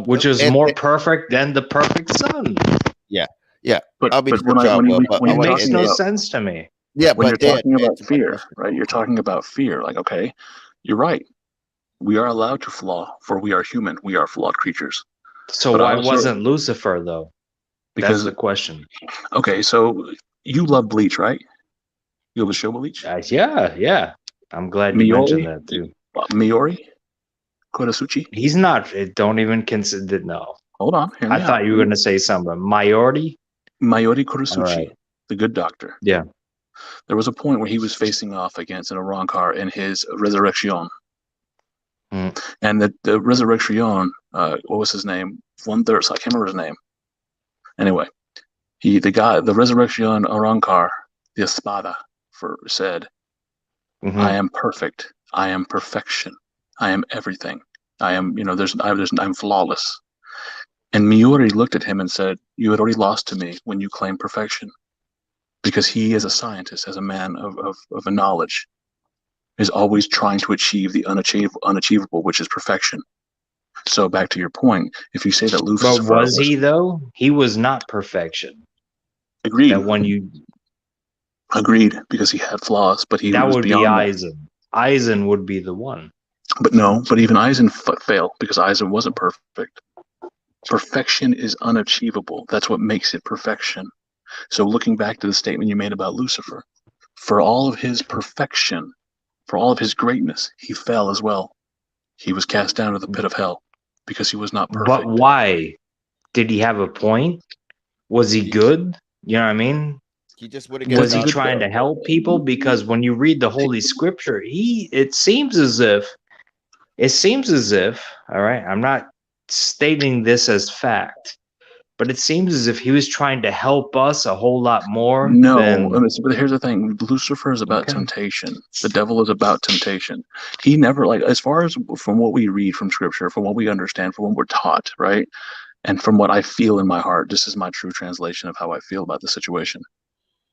which is and more perfect than the perfect son. yeah, yeah, but I'll be to when cut you out, Will, but when I It you're want makes talking no about sense to me. yeah, when you're but Dan, talking about to my fear, question. right? You're talking about fear. Like, okay, you're right. We are allowed to flaw, for we are human. We are flawed creatures. So But I why also wasn't Lucifer though? That's because the question. okay, so you love Bleach, right? You love the show Bleach? Yeah, yeah. I'm glad you mentioned Miori, that too. Miori, Kodasuchi. He's not. Don't even consider. No, Hold on, hear I me out. thought you were going to say something. Mayority. Miori All Kodasuchi, right. the good doctor. Yeah. There was a point where he was facing off against an Arankar in his Resurrection, Mm. and the Resurrection, what was his name? One third. So I can't remember his name. Anyway, the Resurrection Arankar, the Espada, said, I Hmm. am perfect. I am perfection. I am everything. I am, I'm flawless. And Miori looked at him and said, you had already lost to me when you claim perfection. Because he is a scientist, as a man of a knowledge. is always trying to achieve the unachievable, which is perfection. So back to your point, if you say that Lucifer But was he though? He was not perfection. agreed, That when you agreed, because he had flaws, but he that was would be beyond that. Eisen. Eisen would be the one. But no, but even Eisen failed because Eisen wasn't perfect. Perfection is unachievable. That's what makes it perfection. So looking back to the statement you made about Lucifer, for all of his perfection, for all of his greatness, he fell as well. He was cast down to the pit of hell because he was not perfect. But why? Did he have a point? Was he good? You know what I mean? He just would Was he trying to help people? Because when you read the Holy Scripture, it seems as if, all right, I'm not stating this as fact, but it seems as if he was trying to help us a whole lot more than... But here's the thing. Lucifer is about temptation. The devil is about temptation. He never, like, as far as from what we read from Scripture, from what we understand, from what we're taught, right? And from what I feel in my heart, this is my true translation of how I feel about the situation.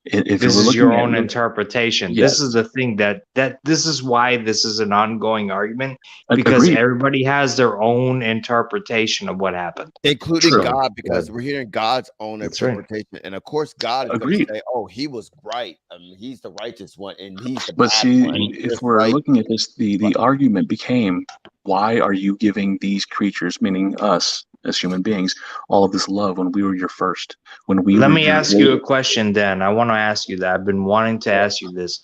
If this is your own interpretation. Yes. This is the thing that this is why this is an ongoing argument, because everybody has their own interpretation of what happened, including God, because we're hearing God's own interpretation. Right. And of course, God is going to say, "Oh, he was right. I mean, he's the righteous one, and he's the bad one." If we're looking at this, the argument became, why are you giving these creatures, meaning us as human beings, all of this love when we were your first? Let me ask you a question, Dan. I want to ask you that. I've been wanting to ask you this.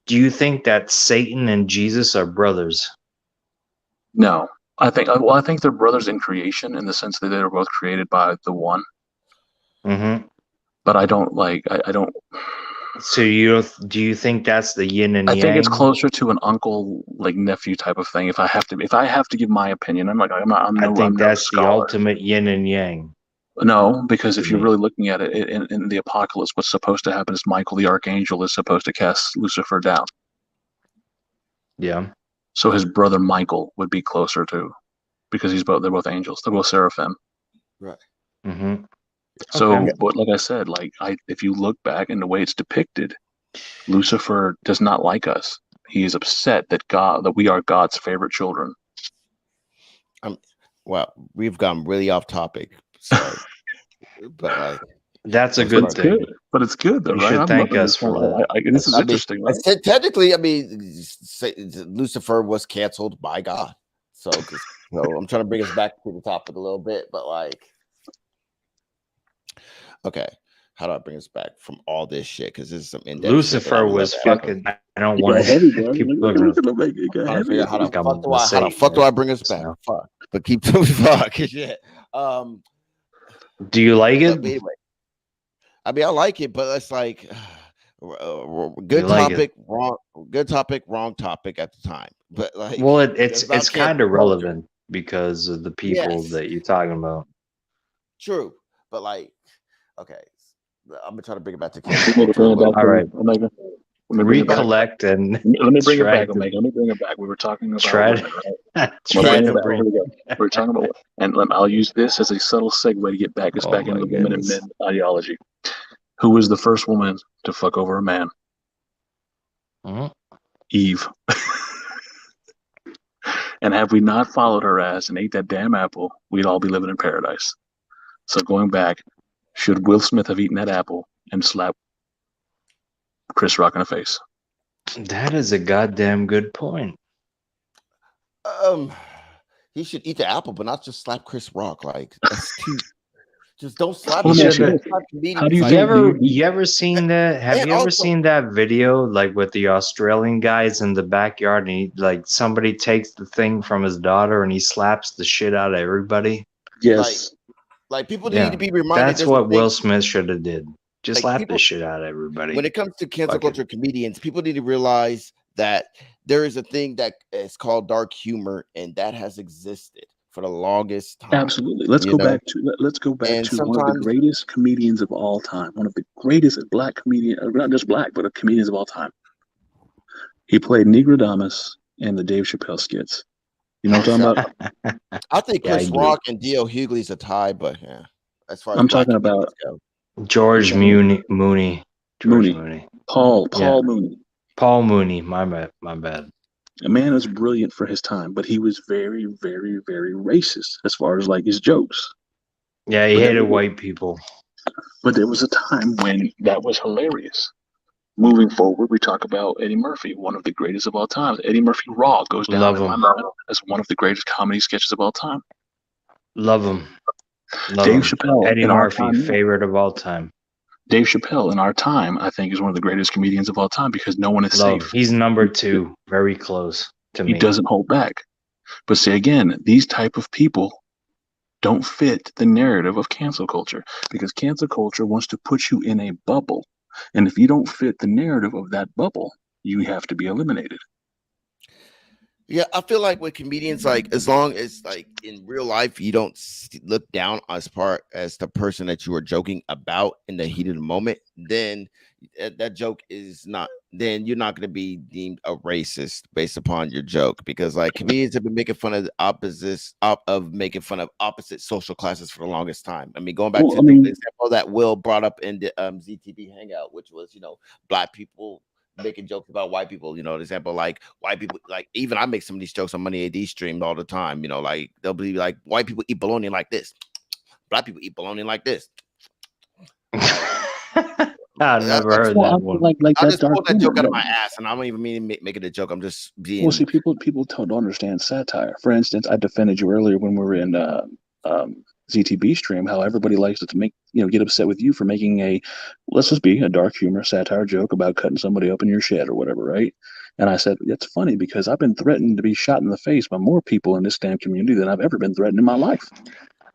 Do you think that Satan and Jesus are brothers? No. I think they're brothers in creation, in the sense that they were both created by the one. Mm-hmm. But I don't. So do you think that's the yin and yang? I think it's closer to an uncle, like, nephew type of thing. If I have to give my opinion, I think that's the ultimate yin and yang. No, because if you're really looking at it in the apocalypse, what's supposed to happen is Michael the archangel is supposed to cast Lucifer down. Yeah. So his brother Michael would be closer to, because they're both angels. They're both seraphim. Right. Mm-hmm. So, but like I said, if you look back in the way it's depicted, Lucifer does not like us. He is upset that we are God's favorite children. Well, we've gone really off topic. Sorry. But that's a good thing. But it's good, though, you right? should thank us for that. This is interesting. Right? Technically, Lucifer was canceled by God. So I'm trying to bring us back to the topic a little bit, but okay, how do I bring us back from all this shit? Because this is some in-depth Lucifer was fucking. I don't want to keep looking. How the fuck do I bring us back? Fuck, but keep doing fuck shit. Do you like it? Anyway, I mean, I like it, but it's like good topic, wrong topic at the time. But well, it's kind of relevant because of the people that you're talking about. True, but okay, I'm gonna try to bring it back to all right. Recollect and let me bring it back. Let me bring it back. We were talking about women, right? We're talking about, and I'll use this as a subtle segue to get back back into the women and men ideology. Who was the first woman to fuck over a man? Eve. And have we not followed her ass and ate that damn apple, we'd all be living in paradise. So going back, should Will Smith have eaten that apple and slapped Chris Rock in the face? That is a goddamn good point. He should eat the apple, but not just slap Chris Rock. That's too. Just don't slap him. You ever seen that? Have you ever seen that video with the Australian guys in the backyard, and somebody takes the thing from his daughter and he slaps the shit out of everybody? Yes. People need to be reminded. That's what Will Smith should have did. Just slap the shit out of everybody. When it comes to cancel culture comedians, people need to realize that there is a thing that is called dark humor, and that has existed for the longest time. Absolutely. Let's go back to one of the greatest comedians of all time. One of the greatest black comedians, not just black, but comedians of all time. He played Negrodamus in the Dave Chappelle skits. You know what I'm talking about? I think Chris Rock and D.L. Hughley's a tie, but as far as I'm talking about George Mooney. Paul Mooney. Paul Mooney. My bad. A man is brilliant for his time, but he was very, very, very racist as far as like his jokes. Yeah, he But hated there, white people. but there was a time when that was hilarious. Moving forward, we talk about Eddie Murphy, one of the greatest of all time. Eddie Murphy Raw goes down Love in my him. mind as one of the greatest comedy sketches of all time. Love him. Love Dave him. Chappelle Eddie in our Murphy, time, favorite of all time. Dave Chappelle in our time, I think, is one of the greatest comedians of all time because no one is Love. safe. He's number 2, very close to He me. doesn't hold back. But say again, these type of people don't fit the narrative of cancel culture because cancel culture wants to put you in a bubble. And if you don't fit the narrative of that bubble, you have to be eliminated. Yeah, I feel like with comedians, like as long as like in real life you don't look down as the person that you are joking about in the heat of the moment, then that joke is not. Then you're not going to be deemed a racist based upon your joke because like comedians have been making fun of the opposites of making fun of opposite social classes for the longest time. I mean, going back to the example that Will brought up in the ZTV Hangout, which was black people making jokes about white people, the example like white people, like even I make some of these jokes on Money AD streamed all the time, like they'll be like white people eat bologna like this, black people eat bologna like this. I've never heard that one. Like I that just dark pulled that humor. joke out of my ass, and I don't even mean making a joke. I'm just being. Well, see, people don't understand satire. For instance, I defended you earlier when we were in ZTB stream. How everybody likes to make get upset with you for making let's just be a dark humor satire joke about cutting somebody up in your shed or whatever, right? And I said it's funny because I've been threatened to be shot in the face by more people in this damn community than I've ever been threatened in my life.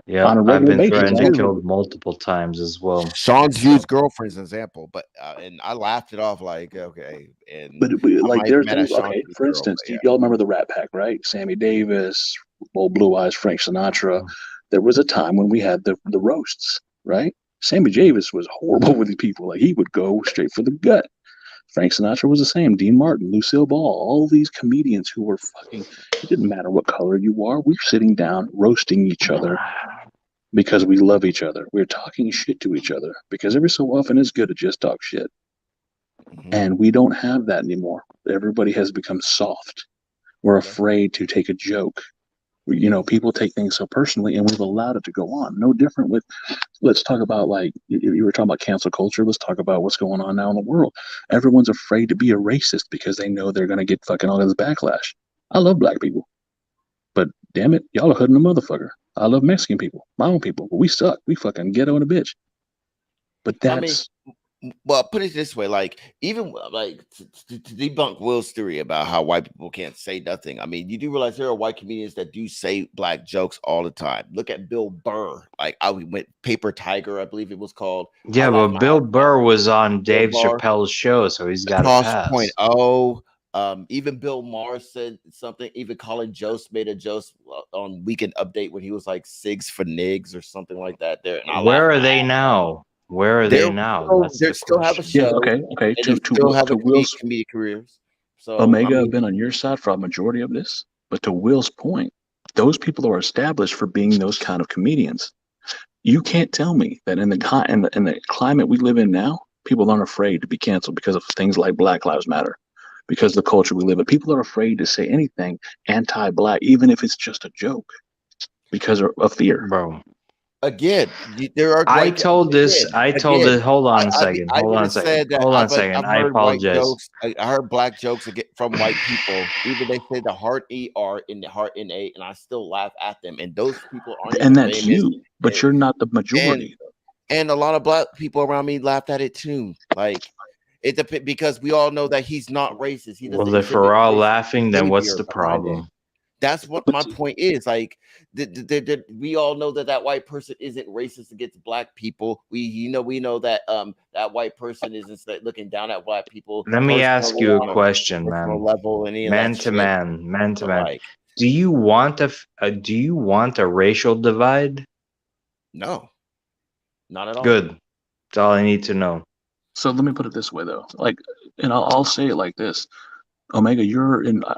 Yeah, on a I've regular been basis. threatened and killed multiple times as well. Sean's View's girlfriend's an example, but and I laughed it off like okay, and but like there's okay. For girl, instance, y'all remember the Rat Pack, right? Sammy Davis, Old Blue Eyes, Frank Sinatra. There was a time when we had the roasts, right? Sammy Davis was horrible with the people. Like he would go straight for the gut. Frank Sinatra was the same. Dean Martin, Lucille Ball, all these comedians who were fucking. It didn't matter what color you are. We're sitting down roasting each other because we love each other. We're talking shit to each other because every so often it's good to just talk shit. And we don't have that anymore. Everybody has become soft. We're afraid to take a joke. People take things so personally, and we've allowed it to go on. No different with, let's talk about like, you were talking about cancel culture. Let's talk about what's going on now in the world. Everyone's afraid to be a racist because they know they're going to get fucking all this backlash. I love black people, but damn it, y'all are hooding a motherfucker. I love Mexican people, my own people, but we suck. We fucking ghetto and a bitch. But that's. Well, put it this way, like even like to debunk Will's theory about how white people can't say nothing. I mean, you do realize there are white comedians that do say black jokes all the time. Look at Bill Burr. Like I went Paper Tiger, I believe it was called. Yeah, but Bill Burr was on Dave Chappelle's show, so he's got a pass. Even Bill Maher said something. Even Colin Jost made a joke on Weekend Update when he was like SIGs for Nigs or something like that. There, where are they now? Where are they now? They still have a show. Okay. To have comedic careers. So Omega have been on your side for a majority of this, but to Will's point, those people are established for being those kind of comedians. You can't tell me that in the climate we live in now, people aren't afraid to be canceled because of things like Black Lives Matter, because of the culture we live in. People are afraid to say anything anti-black, even if it's just a joke, because of fear. Bro. Again, there are. I told this. Hold on a second. I apologize. I heard black jokes from white people. Even they say the hard ER in the hard NA, and I still laugh at them. And those people aren't. And that's you, but you're not the majority. And a lot of black people around me laughed at it too. Like it depends because we all know that he's not racist. Well, if we're all laughing, then what's the problem? That's what my point is. Like, we all know that white person isn't racist against black people. We know that that white person isn't looking down at black people. Let me ask you a question, man. Man to man. Do you want a racial divide? No, not at all. Good. That's all I need to know. So let me put it this way, though. And I'll say it like this. Omega,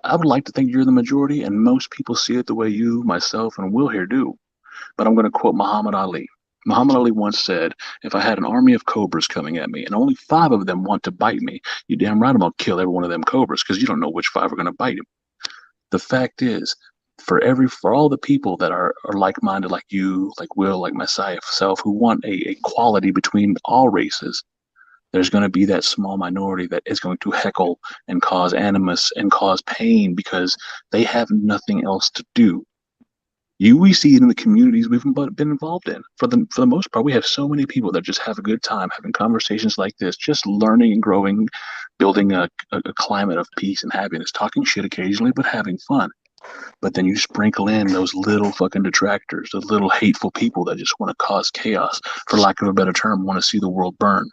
I would like to think you're the majority, and most people see it the way you, myself, and Will here do. But I'm going to quote Muhammad Ali. Muhammad Ali once said, if I had an army of cobras coming at me and only 5 of them want to bite me, you damn right I'm going to kill every one of them cobras because you don't know which 5 are going to bite him. The fact is, for all the people that are like-minded, like you, like Will, like myself, who want a equality between all races, there's going to be that small minority that is going to heckle and cause animus and cause pain because they have nothing else to do. We see it in the communities we've been involved in. For the most part, we have so many people that just have a good time having conversations like this, just learning and growing, building a climate of peace and happiness, talking shit occasionally, but having fun. But then you sprinkle in those little fucking detractors, those little hateful people that just want to cause chaos, for lack of a better term, want to see the world burn.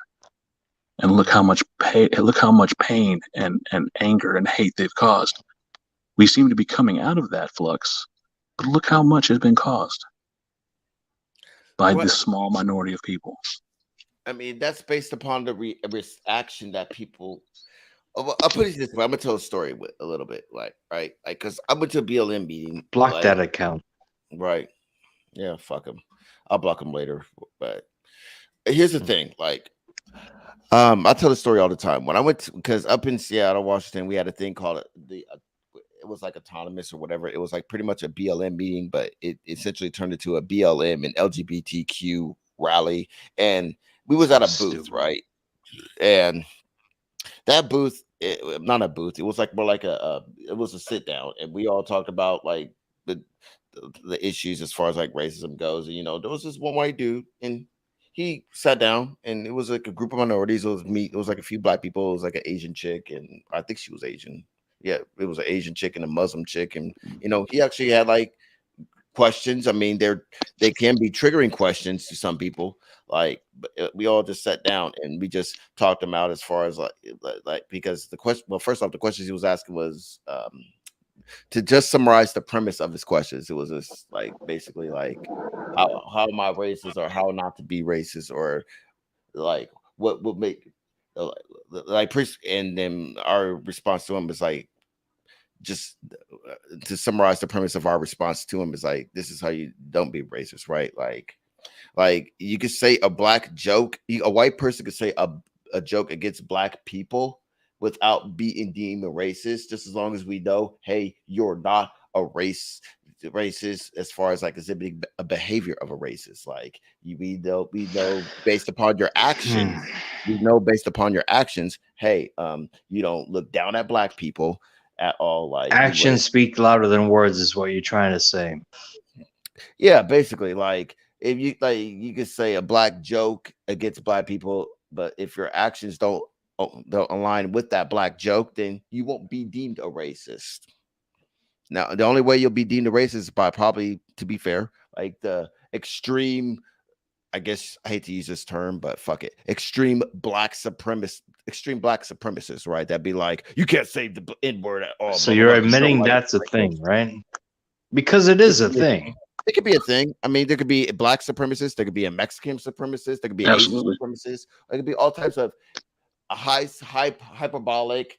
And look how much pain and anger and hate they've caused. We seem to be coming out of that flux, but look how much has been caused by this small minority of people. I mean, that's based upon the reaction that people. I'll put it this way. I'm gonna tell a story with a little bit, right? Like, because I went to a BLM meeting. Block that account. Right. Yeah. Fuck him. I'll block him later. But here's the thing. Like, I tell the story all the time. When I went because up in Seattle, Washington, we had a thing called it was like autonomous or whatever. It was like pretty much a BLM meeting, but it essentially turned into a BLM and LGBTQ rally. And we was at a booth, right? And that booth, not a booth, it was like more like it was a sit down, and we all talked about like the issues as far as like racism goes. And there was this one white dude, and he sat down, and it was like a group of minorities. It was me. It was like a few black people. It was like an Asian chick, and I think she was Asian. Yeah, it was an Asian chick and a Muslim chick, and he actually had like questions. I mean, they can be triggering questions to some people. Like, we all just sat down and we just talked them out as far as like because the question. Well, first off, the questions he was asking was to just summarize the premise of his questions. It was just like basically like how am I racist or how not to be racist or like what would make like and then our response to him is like just to summarize the premise of our response to him is like this is how you don't be racist, right? Like you could say a black joke, a white person could say a joke against black people without being deemed a racist, just as long as we know, hey, you're not a racist as far as like exhibiting a behavior of a racist. Like we know based upon your actions, hey, you don't look down at black people at all. Like actions speak louder than words is what you're trying to say. Yeah, basically, like if you could say a black joke against black people, but if your actions don't align with that black joke, then you won't be deemed a racist. Now, the only way you'll be deemed a racist is by probably, to be fair, like the extreme, I guess I hate to use this term, but fuck it, extreme black supremacists, right? That'd be like, you can't say the N-word at all. So you're admitting that's a thing, right? Because it is a thing. It could be a thing. I mean, there could be a black supremacist, there could be a Mexican supremacist, there could be an Asian supremacist, there could be all types of hyperbolic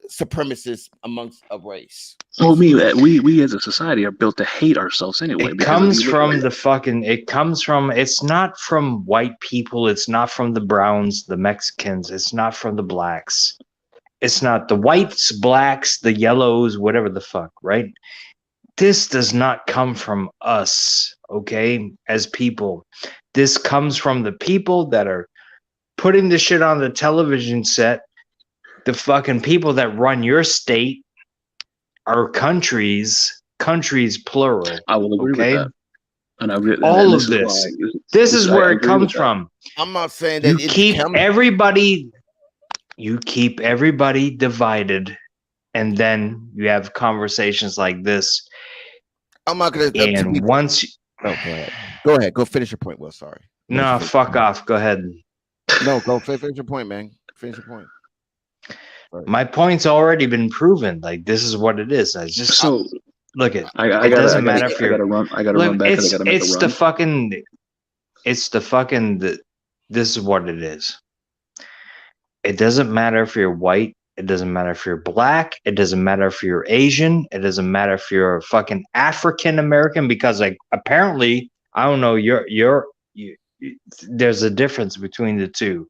supremacists amongst a race. Well, we as a society are built to hate ourselves anyway. It's not from white people, it's not from the browns, the Mexicans, it's not from the blacks. It's not the whites, blacks, the yellows, whatever the fuck, right? This does not come from us, okay, as people. This comes from the people that are putting the shit on the television set, the fucking people that run your state, our countries plural. I will agree with that. And all of this. This is where it comes from. I'm not saying that you keep everybody divided, and then you have conversations like this. I'm not gonna. And once, go ahead. Go ahead. Go finish your point. Well, sorry. No, fuck off. Go ahead. No, go finish your point, man. Finish your point. Right. My point's already been proven. Like, this is what it is. I just look at. It doesn't matter if you're. I gotta run back. This is what it is. It doesn't matter if you're white. It doesn't matter if you're black. It doesn't matter if you're Asian. It doesn't matter if you're a fucking African American, because like apparently, I don't know, there's a difference between the two.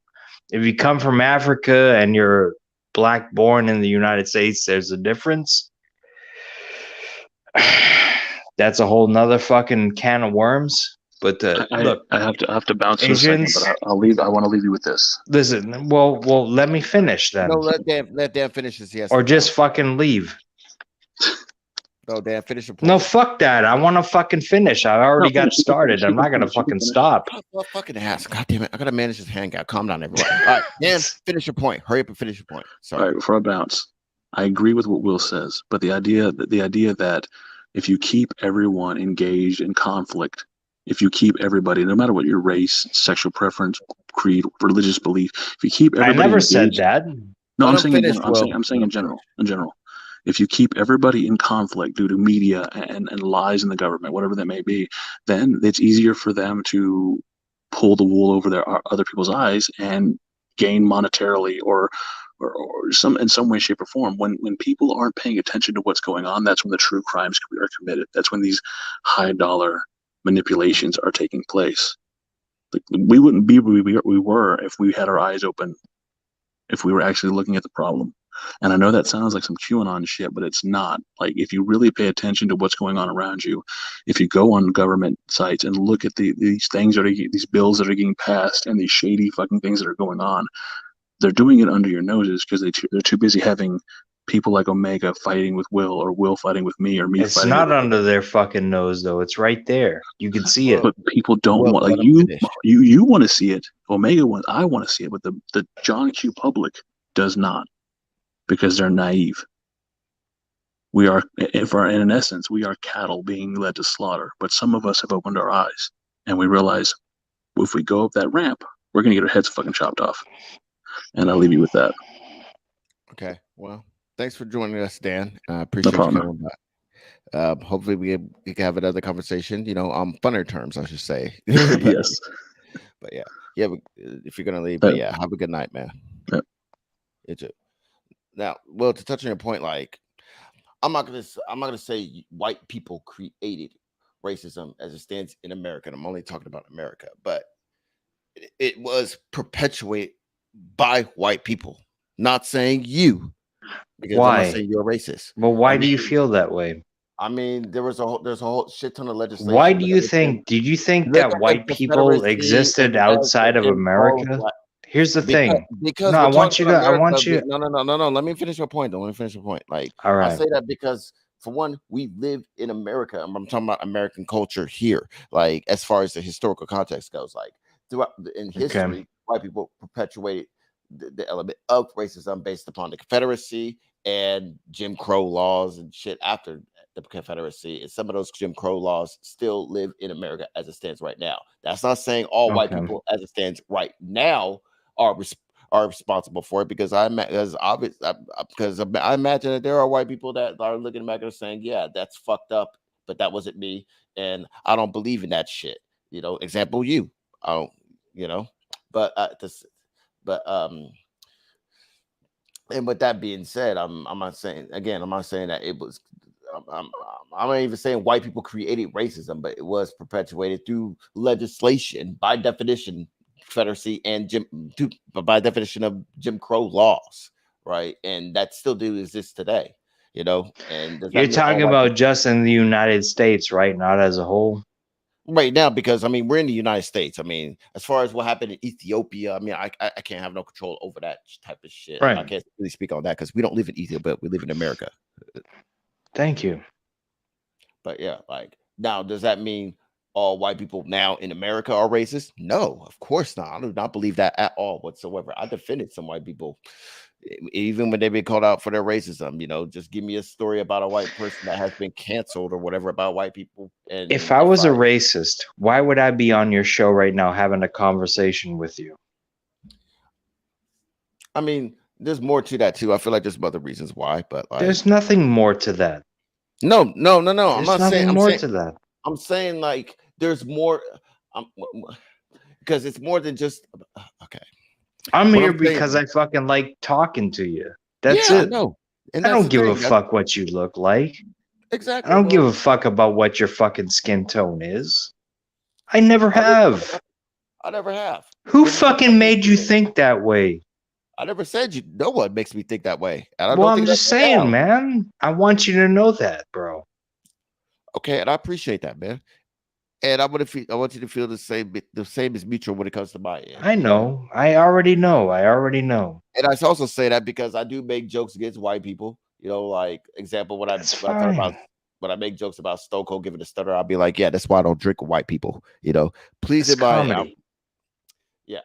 If you come from Africa and you're black born in the United States, there's a difference. That's a whole nother fucking can of worms. But look, I have to bounce for a second, Asians. but I'll leave. I want to leave you with this. Listen, well, let me finish then, No, let Dan finish his yes. or just fucking leave. No, Dan, finish your point. No, fuck that. I want to fucking finish. I already got finish. You can started. finish. I'm not gonna fucking stop. Well, fucking ass. God damn it. I gotta manage this hangout. Calm down, everybody. All right, Dan, finish your point. Hurry up and finish your point. Sorry. All right, before I bounce, I agree with what Will says, but the idea that if you keep everyone engaged in conflict, if you keep everybody, no matter what your race, sexual preference, creed, religious belief, if you keep everybody I never engaged, said that. No, Let I'm him saying in finish, general. Will. I'm saying in general. In general, if you keep everybody in conflict due to media and lies in the government, whatever that may be, then it's easier for them to pull the wool over their other people's eyes and gain monetarily or some in some way, shape, or form. When people aren't paying attention to what's going on, that's when the true crimes are committed. That's when these high dollar manipulations are taking place. Like, we wouldn't be where we were if we had our eyes open, if we were actually looking at the problem. And I know that sounds like some QAnon shit, but it's not. Like, if you really pay attention to what's going on around you, if you go on government sites and look at these things these bills that are getting passed and these shady fucking things that are going on, they're doing it under your noses because they're too busy having people like Omega fighting with Will, or Will fighting with me, or me It's fighting not with under their fucking nose though. It's right there. You can see it. But people don't Will, want, like, let him finish. you want to see it. Omega wants, I want to see it, but the John Q public does not, because they're naive. We are, in essence, we are cattle being led to slaughter. But some of us have opened our eyes, and we realize if we go up that ramp, we're gonna get our heads fucking chopped off. And I'll leave you with that. Okay. Well, thanks for joining us, Dan. I appreciate you coming back. Hopefully we can have another conversation, funner terms, I should say. Yes. But yeah, if you're gonna leave, but yeah, have a good night, man. Yep. You too. Now, well, to touch on your point, like, I'm not gonna say white people created racism as it stands in America. And I'm only talking about America, but it was perpetuated by white people. Not saying you, because Why? I'm not saying you're a racist. But why do you feel that way? I mean, there's a whole shit ton of legislation. Why do you think? Did you think that white people existed outside of America? Here's the thing. Because no, I want you to. No. Let me finish your point. Though. Let me finish your point. Like, all right. I say that because, for one, we live in America. I'm talking about American culture here. Like, as far as the historical context goes, like, throughout in history, white people perpetuated the element of racism based upon the Confederacy and Jim Crow laws and shit after the Confederacy. And some of those Jim Crow laws still live in America as it stands right now. That's not saying all white people as it stands right now are responsible for it, because I imagine that there are white people that are looking back and saying, yeah, that's fucked up, but that wasn't me, and I don't believe in that shit. Example, you. I don't, but and with that being said, I'm not saying that it was. I'm not even saying white people created racism, but it was perpetuated through legislation, by definition, Confederacy and by definition of Jim Crow laws, right? And that still do exist today, And you're talking about just in the United States, right? Not as a whole. Right now, because we're in the United States. As far as what happened in Ethiopia, I can't have no control over that type of shit. Right. I can't really speak on that because we don't live in Ethiopia, but we live in America. Thank you. But yeah, like, now, does that mean all white people now in America are racist? No, of course not. I do not believe that at all whatsoever. I defended some white people, even when they've been called out for their racism. Just give me a story about a white person that has been canceled or whatever about white people. And if I was a racist, why would I be on your show right now having a conversation with you? There's more to that too. I feel like there's some other reasons why, but there's nothing more to that. No. I'm not saying more to that. I'm saying, like, there's more, because it's more than just okay. I'm here because I fucking like talking to you. That's it. No, I don't give a fuck what you look like. Exactly. I don't give a fuck about what your fucking skin tone is. I never have. I never have. Who fucking made you think that way? I never said you. No one makes me think that way. And I'm just saying, man. I want you to know that, bro. Okay, and I appreciate that, man. And I want you to feel the same is mutual when it comes to my end. I know. I already know. I already know. And I also say that because I do make jokes against white people. Like example That's when I talk about fine. when I make jokes about Stone Cold giving a stutter, I'll be like, yeah, that's why I don't drink with white people. Please It's in mind, comedy. yeah,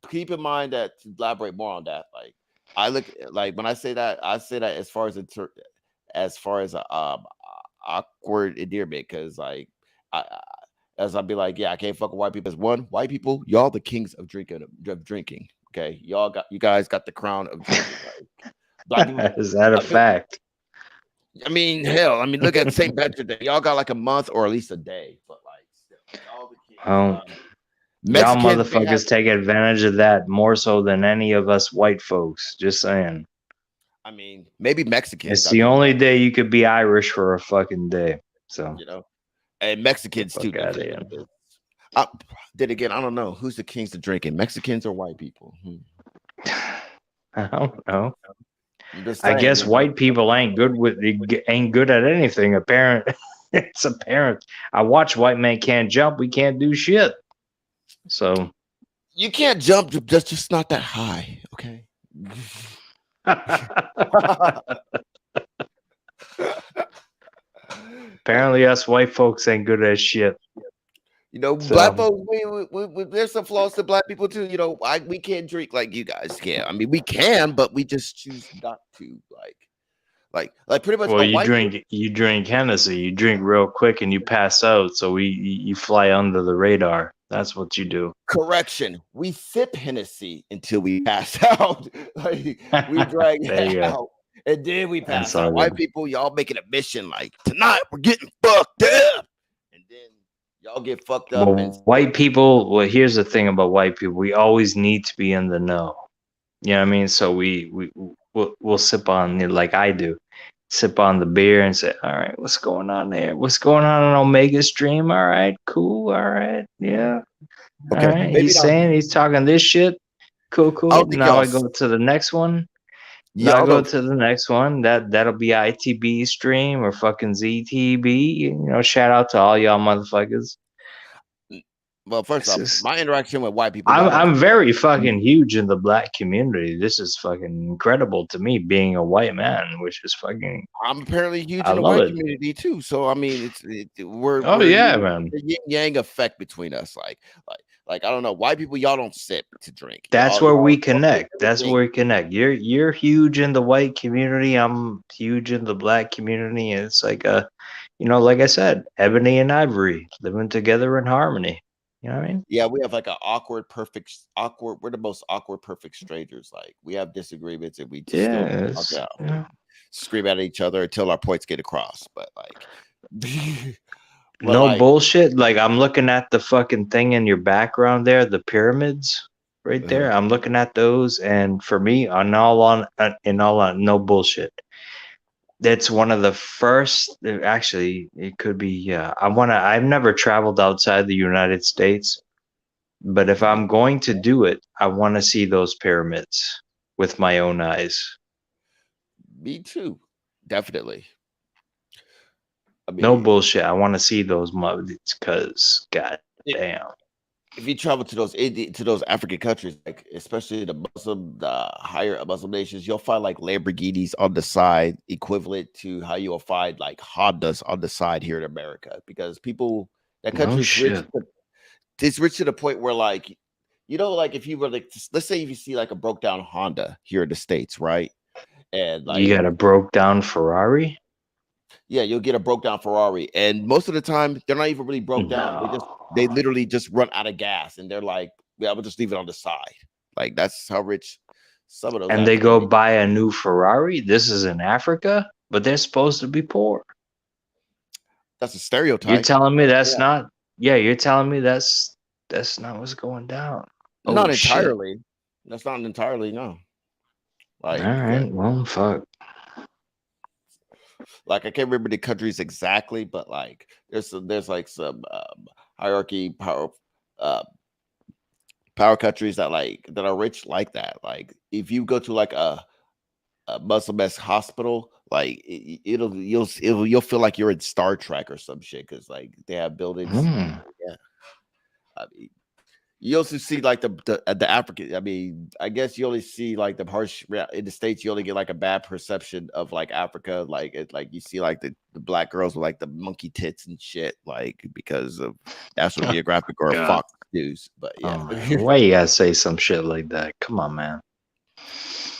keep in mind that to elaborate more on that. Like I look like when I say that as far as a awkward endearment because I as I'll be like, yeah, I can't fuck with white people. As one, white people, y'all the kings of drinking. Okay, you guys got the crown of drinking. Like black people, Is that a I mean, fact? hell, look at St. Patrick's Day. Y'all got like a month or at least a day, but like still, y'all the kings. Well, y'all Mexicans may have. motherfuckers take advantage of that more so than any of us white folks. Just saying. Maybe Mexicans. It's the only day you could be Irish for a fucking day. So You know, and the Mexicans too. fuck out of here. Uh, then again, I don't know who's the kings of drinking, Mexicans or white people. I don't know. I'm just I saying. guess white people ain't good at anything. Apparent, it's apparent. I watch White Man Can't Jump. We can't do shit. So You can't jump just not that high. Okay. apparently, us white folks ain't good at shit. Black So folks, there's some flaws to black people too. We can't drink like you guys can. We can, but we just choose not to. Like pretty much well, a white. you drink Hennessy, you drink real quick, and you pass out. So you fly under the radar. That's what you do. Correction. We sip Hennessy until we pass out. Like we drag There you it go. out, and then we That's pass all out. White good. people, y'all make it a mission. Like tonight, we're getting fucked up, and then y'all get fucked up. And Well, white people. Well, here's the thing about white people. We always need to be in the know. You know what I mean? So we'll sip on it like I do. Sip on the beer and say, all right, what's going on there? What's going on Omega Stream? All right, cool. All right, yeah. All okay, right. maybe not. He's talking this shit. Cool, I cool. don't think Now I go to the next one. Now I y'all go don't. to the next one. That'll be ITB stream or fucking ZTB. Shout out to all y'all motherfuckers. Well, first This off, is my interaction with white people, y'all don't. I'm very fucking huge in the black community. This is fucking incredible to me being a white man, which is fucking I'm apparently huge I in the love white it. community too. So we're Oh yeah, man. the yin yang effect between us. Like I don't know, white people y'all don't sip to drink. That's Y'all where we y'all do connect. That's everything. where we connect. You're huge in the white community. I'm huge in the black community. And it's like like I said, ebony and ivory living together in harmony. You know what I mean? Yeah, we have like an awkward. We're the most awkward, perfect strangers. Like we have disagreements and we just still Yeah, talk out, yeah. scream at each other until our points get across. But like, but No like, bullshit. Like I'm looking at the fucking thing in your background there, the pyramids right uh, there. I'm looking at those, and for me, no bullshit. That's one of the first. Actually, it could be. Yeah, I've never traveled outside the United States, but if I'm going to do it, I want to see those pyramids with my own eyes. me too, definitely. I No mean, bullshit. I want to see those mummies because, god i- damn. if you travel to those African countries, like especially the higher Muslim nations, you'll find like Lamborghinis on the side, equivalent to how you'll find like Hondas on the side here in America, because that No country's rich. shit. It's rich to the point where like like if you were like let's say if you see like a broke down Honda here in the States, right? And You like got a broke down Ferrari? yeah, you'll get a broke down Ferrari, and most of the time they're not even really broke down. They No. literally just run out of gas, and they're like, "Yeah, we'll just leave it on the side." Like that's how rich some of those And they African. go buy a new Ferrari. This is in Africa, but they're supposed to be poor. That's a You're stereotype. telling me that's Yeah, not? Yeah, you're telling me that's not what's going down. Oh not shit. entirely. That's not entirely no. All Like yeah, right. Well, fuck. like I can't remember the countries exactly, but like there's like some hierarchy uh, power countries that are rich like that. Like if you go to like a Muslim hospital, like you'll feel like you're in Star Trek or some shit because like they have buildings. Yeah, I mean, you also see like the African. I mean, I guess you only see like the harsh in the States. You only get like a bad perception of like Africa. Like it, like you see like the black girls with like the monkey tits and shit. Like because of National Geographic or God. Fox News. But yeah, Why you gotta say some shit like that? Come on, man.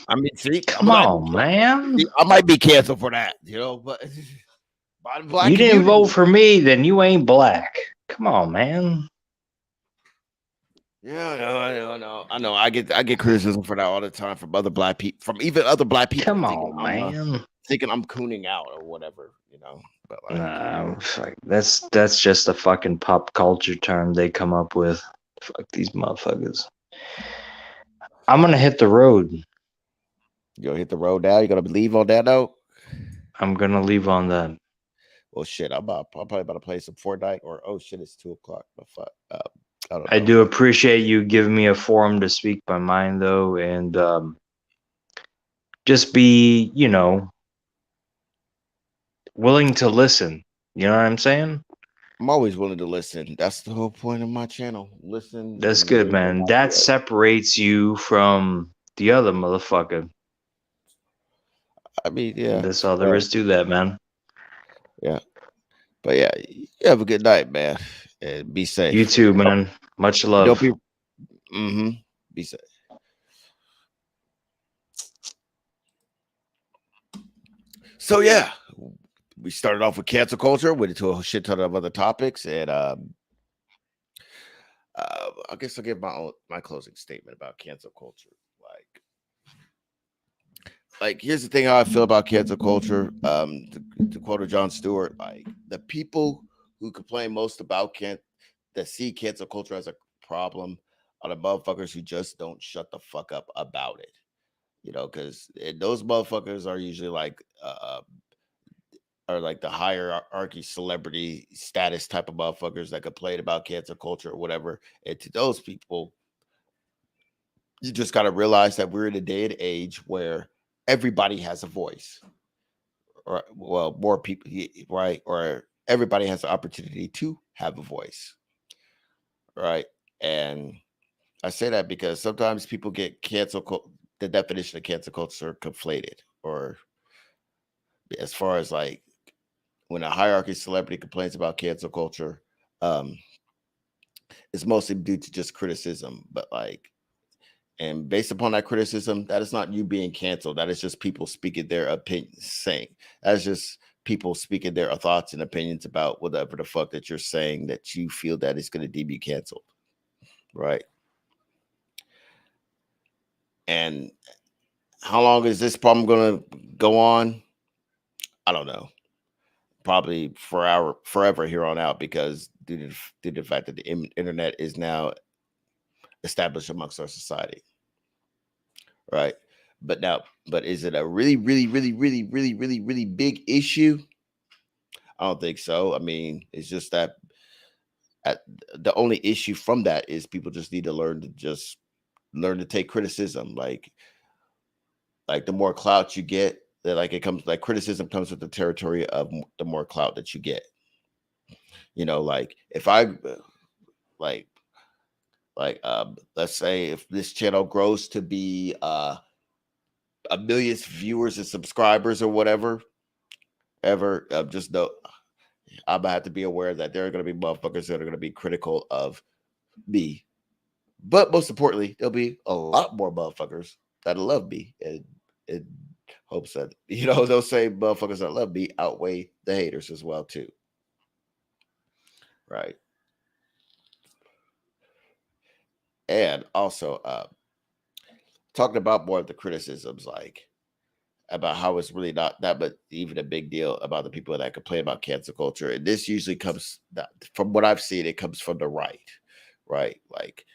I mean, see, Come on, man. I might be canceled for that, but by the black You didn't community. vote for me, then you ain't black. Come on, man. Yeah, I know. I get criticism for that all the time from other black people, from even other black people. Come on, man. Thinking I'm cooning out or whatever, But like, Nah, fuck, that's just a fucking pop culture term they come up with. Fuck these motherfuckers. I'm gonna hit the road. you gonna hit the road now? You gonna leave on that note? I'm gonna leave on that. Well, shit, I'm probably about to play some Fortnite or oh shit, it's 2:00. But fuck, I don't know. I do appreciate you giving me a forum to speak my mind, though, and just be, willing to listen. You know what I'm saying? I'm always willing to listen. That's the whole point of my channel. Listen. That's good, man. That separates you from the other motherfucker. I mean, yeah. That's all there is to that, man. Yeah. But yeah, you have a good night, man. And be safe. You too, man. Much love. Don't be. Be safe. So yeah, we started off with cancel culture, went into a shit ton of other topics, and I guess I'll give my closing statement about cancel culture. Like here's the thing: how I feel about cancel culture. To quote Jon Stewart, like the people who complain most about that see cancel culture as a problem are the motherfuckers who just don't shut the fuck up about it. Because those motherfuckers are usually like are like the hierarchy celebrity status type of motherfuckers that complain about cancel culture or whatever. And to those people, you just got to realize that we're in a day and age where everybody has a voice, or well, more people, right? Or everybody has the opportunity to have a voice, right? And I say that because sometimes people get the definition of cancel culture conflated, or as far as like when a hierarchy celebrity complains about cancel culture, it's mostly due to just criticism. But like, and based upon that criticism, that is not you being canceled. That is just people speaking their opinions, saying that's just people speaking their thoughts and opinions about whatever the fuck that you're saying that you feel that is going to deem you canceled, right? And how long is this problem going to go on? I don't know. Probably forever here on out, because due to the fact that the internet is now established amongst our society, right? But is it a really, really, really, really, really, really, really big issue? I don't think so. I mean, it's just that the only issue from that is people just need to learn to take criticism. Like the more clout you get, that like it comes like criticism comes with the territory of the more clout that you get. Like if I let's say if this channel grows to be a million viewers and subscribers or whatever, just know I'm gonna have to be aware that there are gonna be motherfuckers that are gonna be critical of me. But most importantly, there'll be a lot more motherfuckers that love me, and hopes that those same motherfuckers that love me outweigh the haters as well too. Right. And also talking about more of the criticisms, like about how it's really not that but even a big deal about the people that complain about cancel culture. And this usually comes from what I've seen, it comes from the right. Like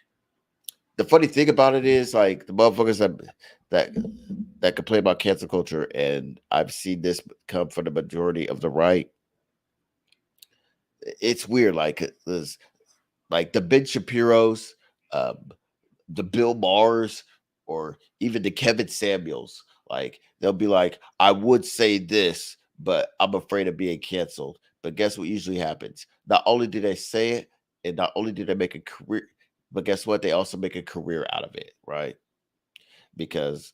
the funny thing about it is like the motherfuckers that complain about cancel culture, and I've seen this come from the majority of the right. It's weird, like this, like the Ben Shapiro's, the Bill Maher's, or even the Kevin Samuels. Like they'll be like, I would say this, but I'm afraid of being canceled. But guess what usually happens? Not only do they say it, and not only do they make a career, but guess what? They also make a career out of it, right? Because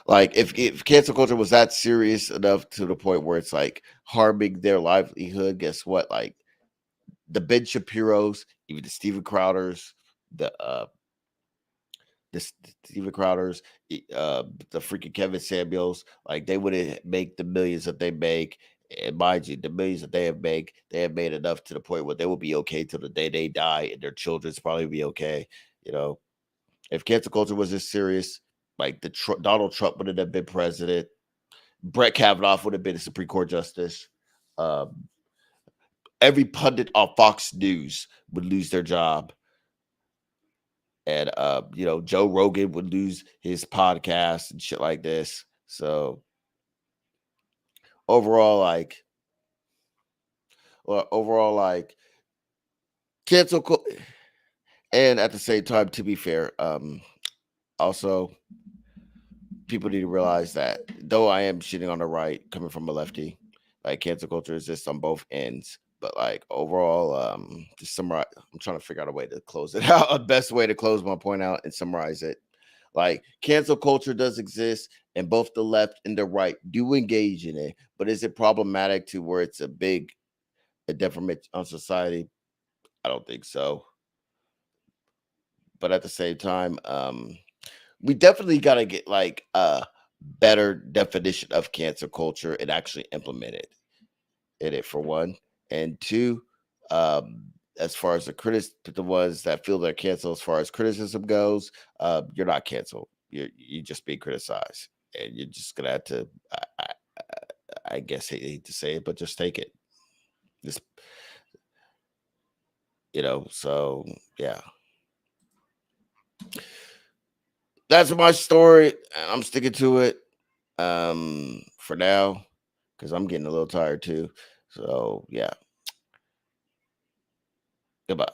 like if cancel culture was that serious enough to the point where it's like harming their livelihood, guess what? Like the Ben Shapiro's, even the Steven Crowders, the Steven Crowders, the freaking Kevin Samuels, like they wouldn't make the millions that they make. And mind you, the millions that they have made enough to the point where they will be okay till the day they die, and their children's probably be okay. You know, if cancel culture was this serious, like Donald Trump wouldn't have been president. Brett Kavanaugh would have been a Supreme Court justice. Um, every pundit on Fox News would lose their job. And Joe Rogan would lose his podcast and shit like this. So overall, cancel. And at the same time, to be fair, also people need to realize that though I am shitting on the right, coming from a lefty, like cancel culture exists on both ends. But like overall, to summarize, I'm trying to figure out a way to close it out, a best way to close my point out and summarize it. Like cancel culture does exist, and both the left and the right do engage in it. But is it problematic to where it's a detriment on society? I don't think so. But at the same time, we definitely got to get like a better definition of cancel culture and actually implement it in it for one, and two, as far as the ones that feel they're canceled, as far as criticism goes, you're not canceled. You just being criticized, and you're just gonna have to. I guess I hate to say it, but just take it. Just So yeah, that's my story. And I'm sticking to it for now because I'm getting a little tired too. So yeah, goodbye.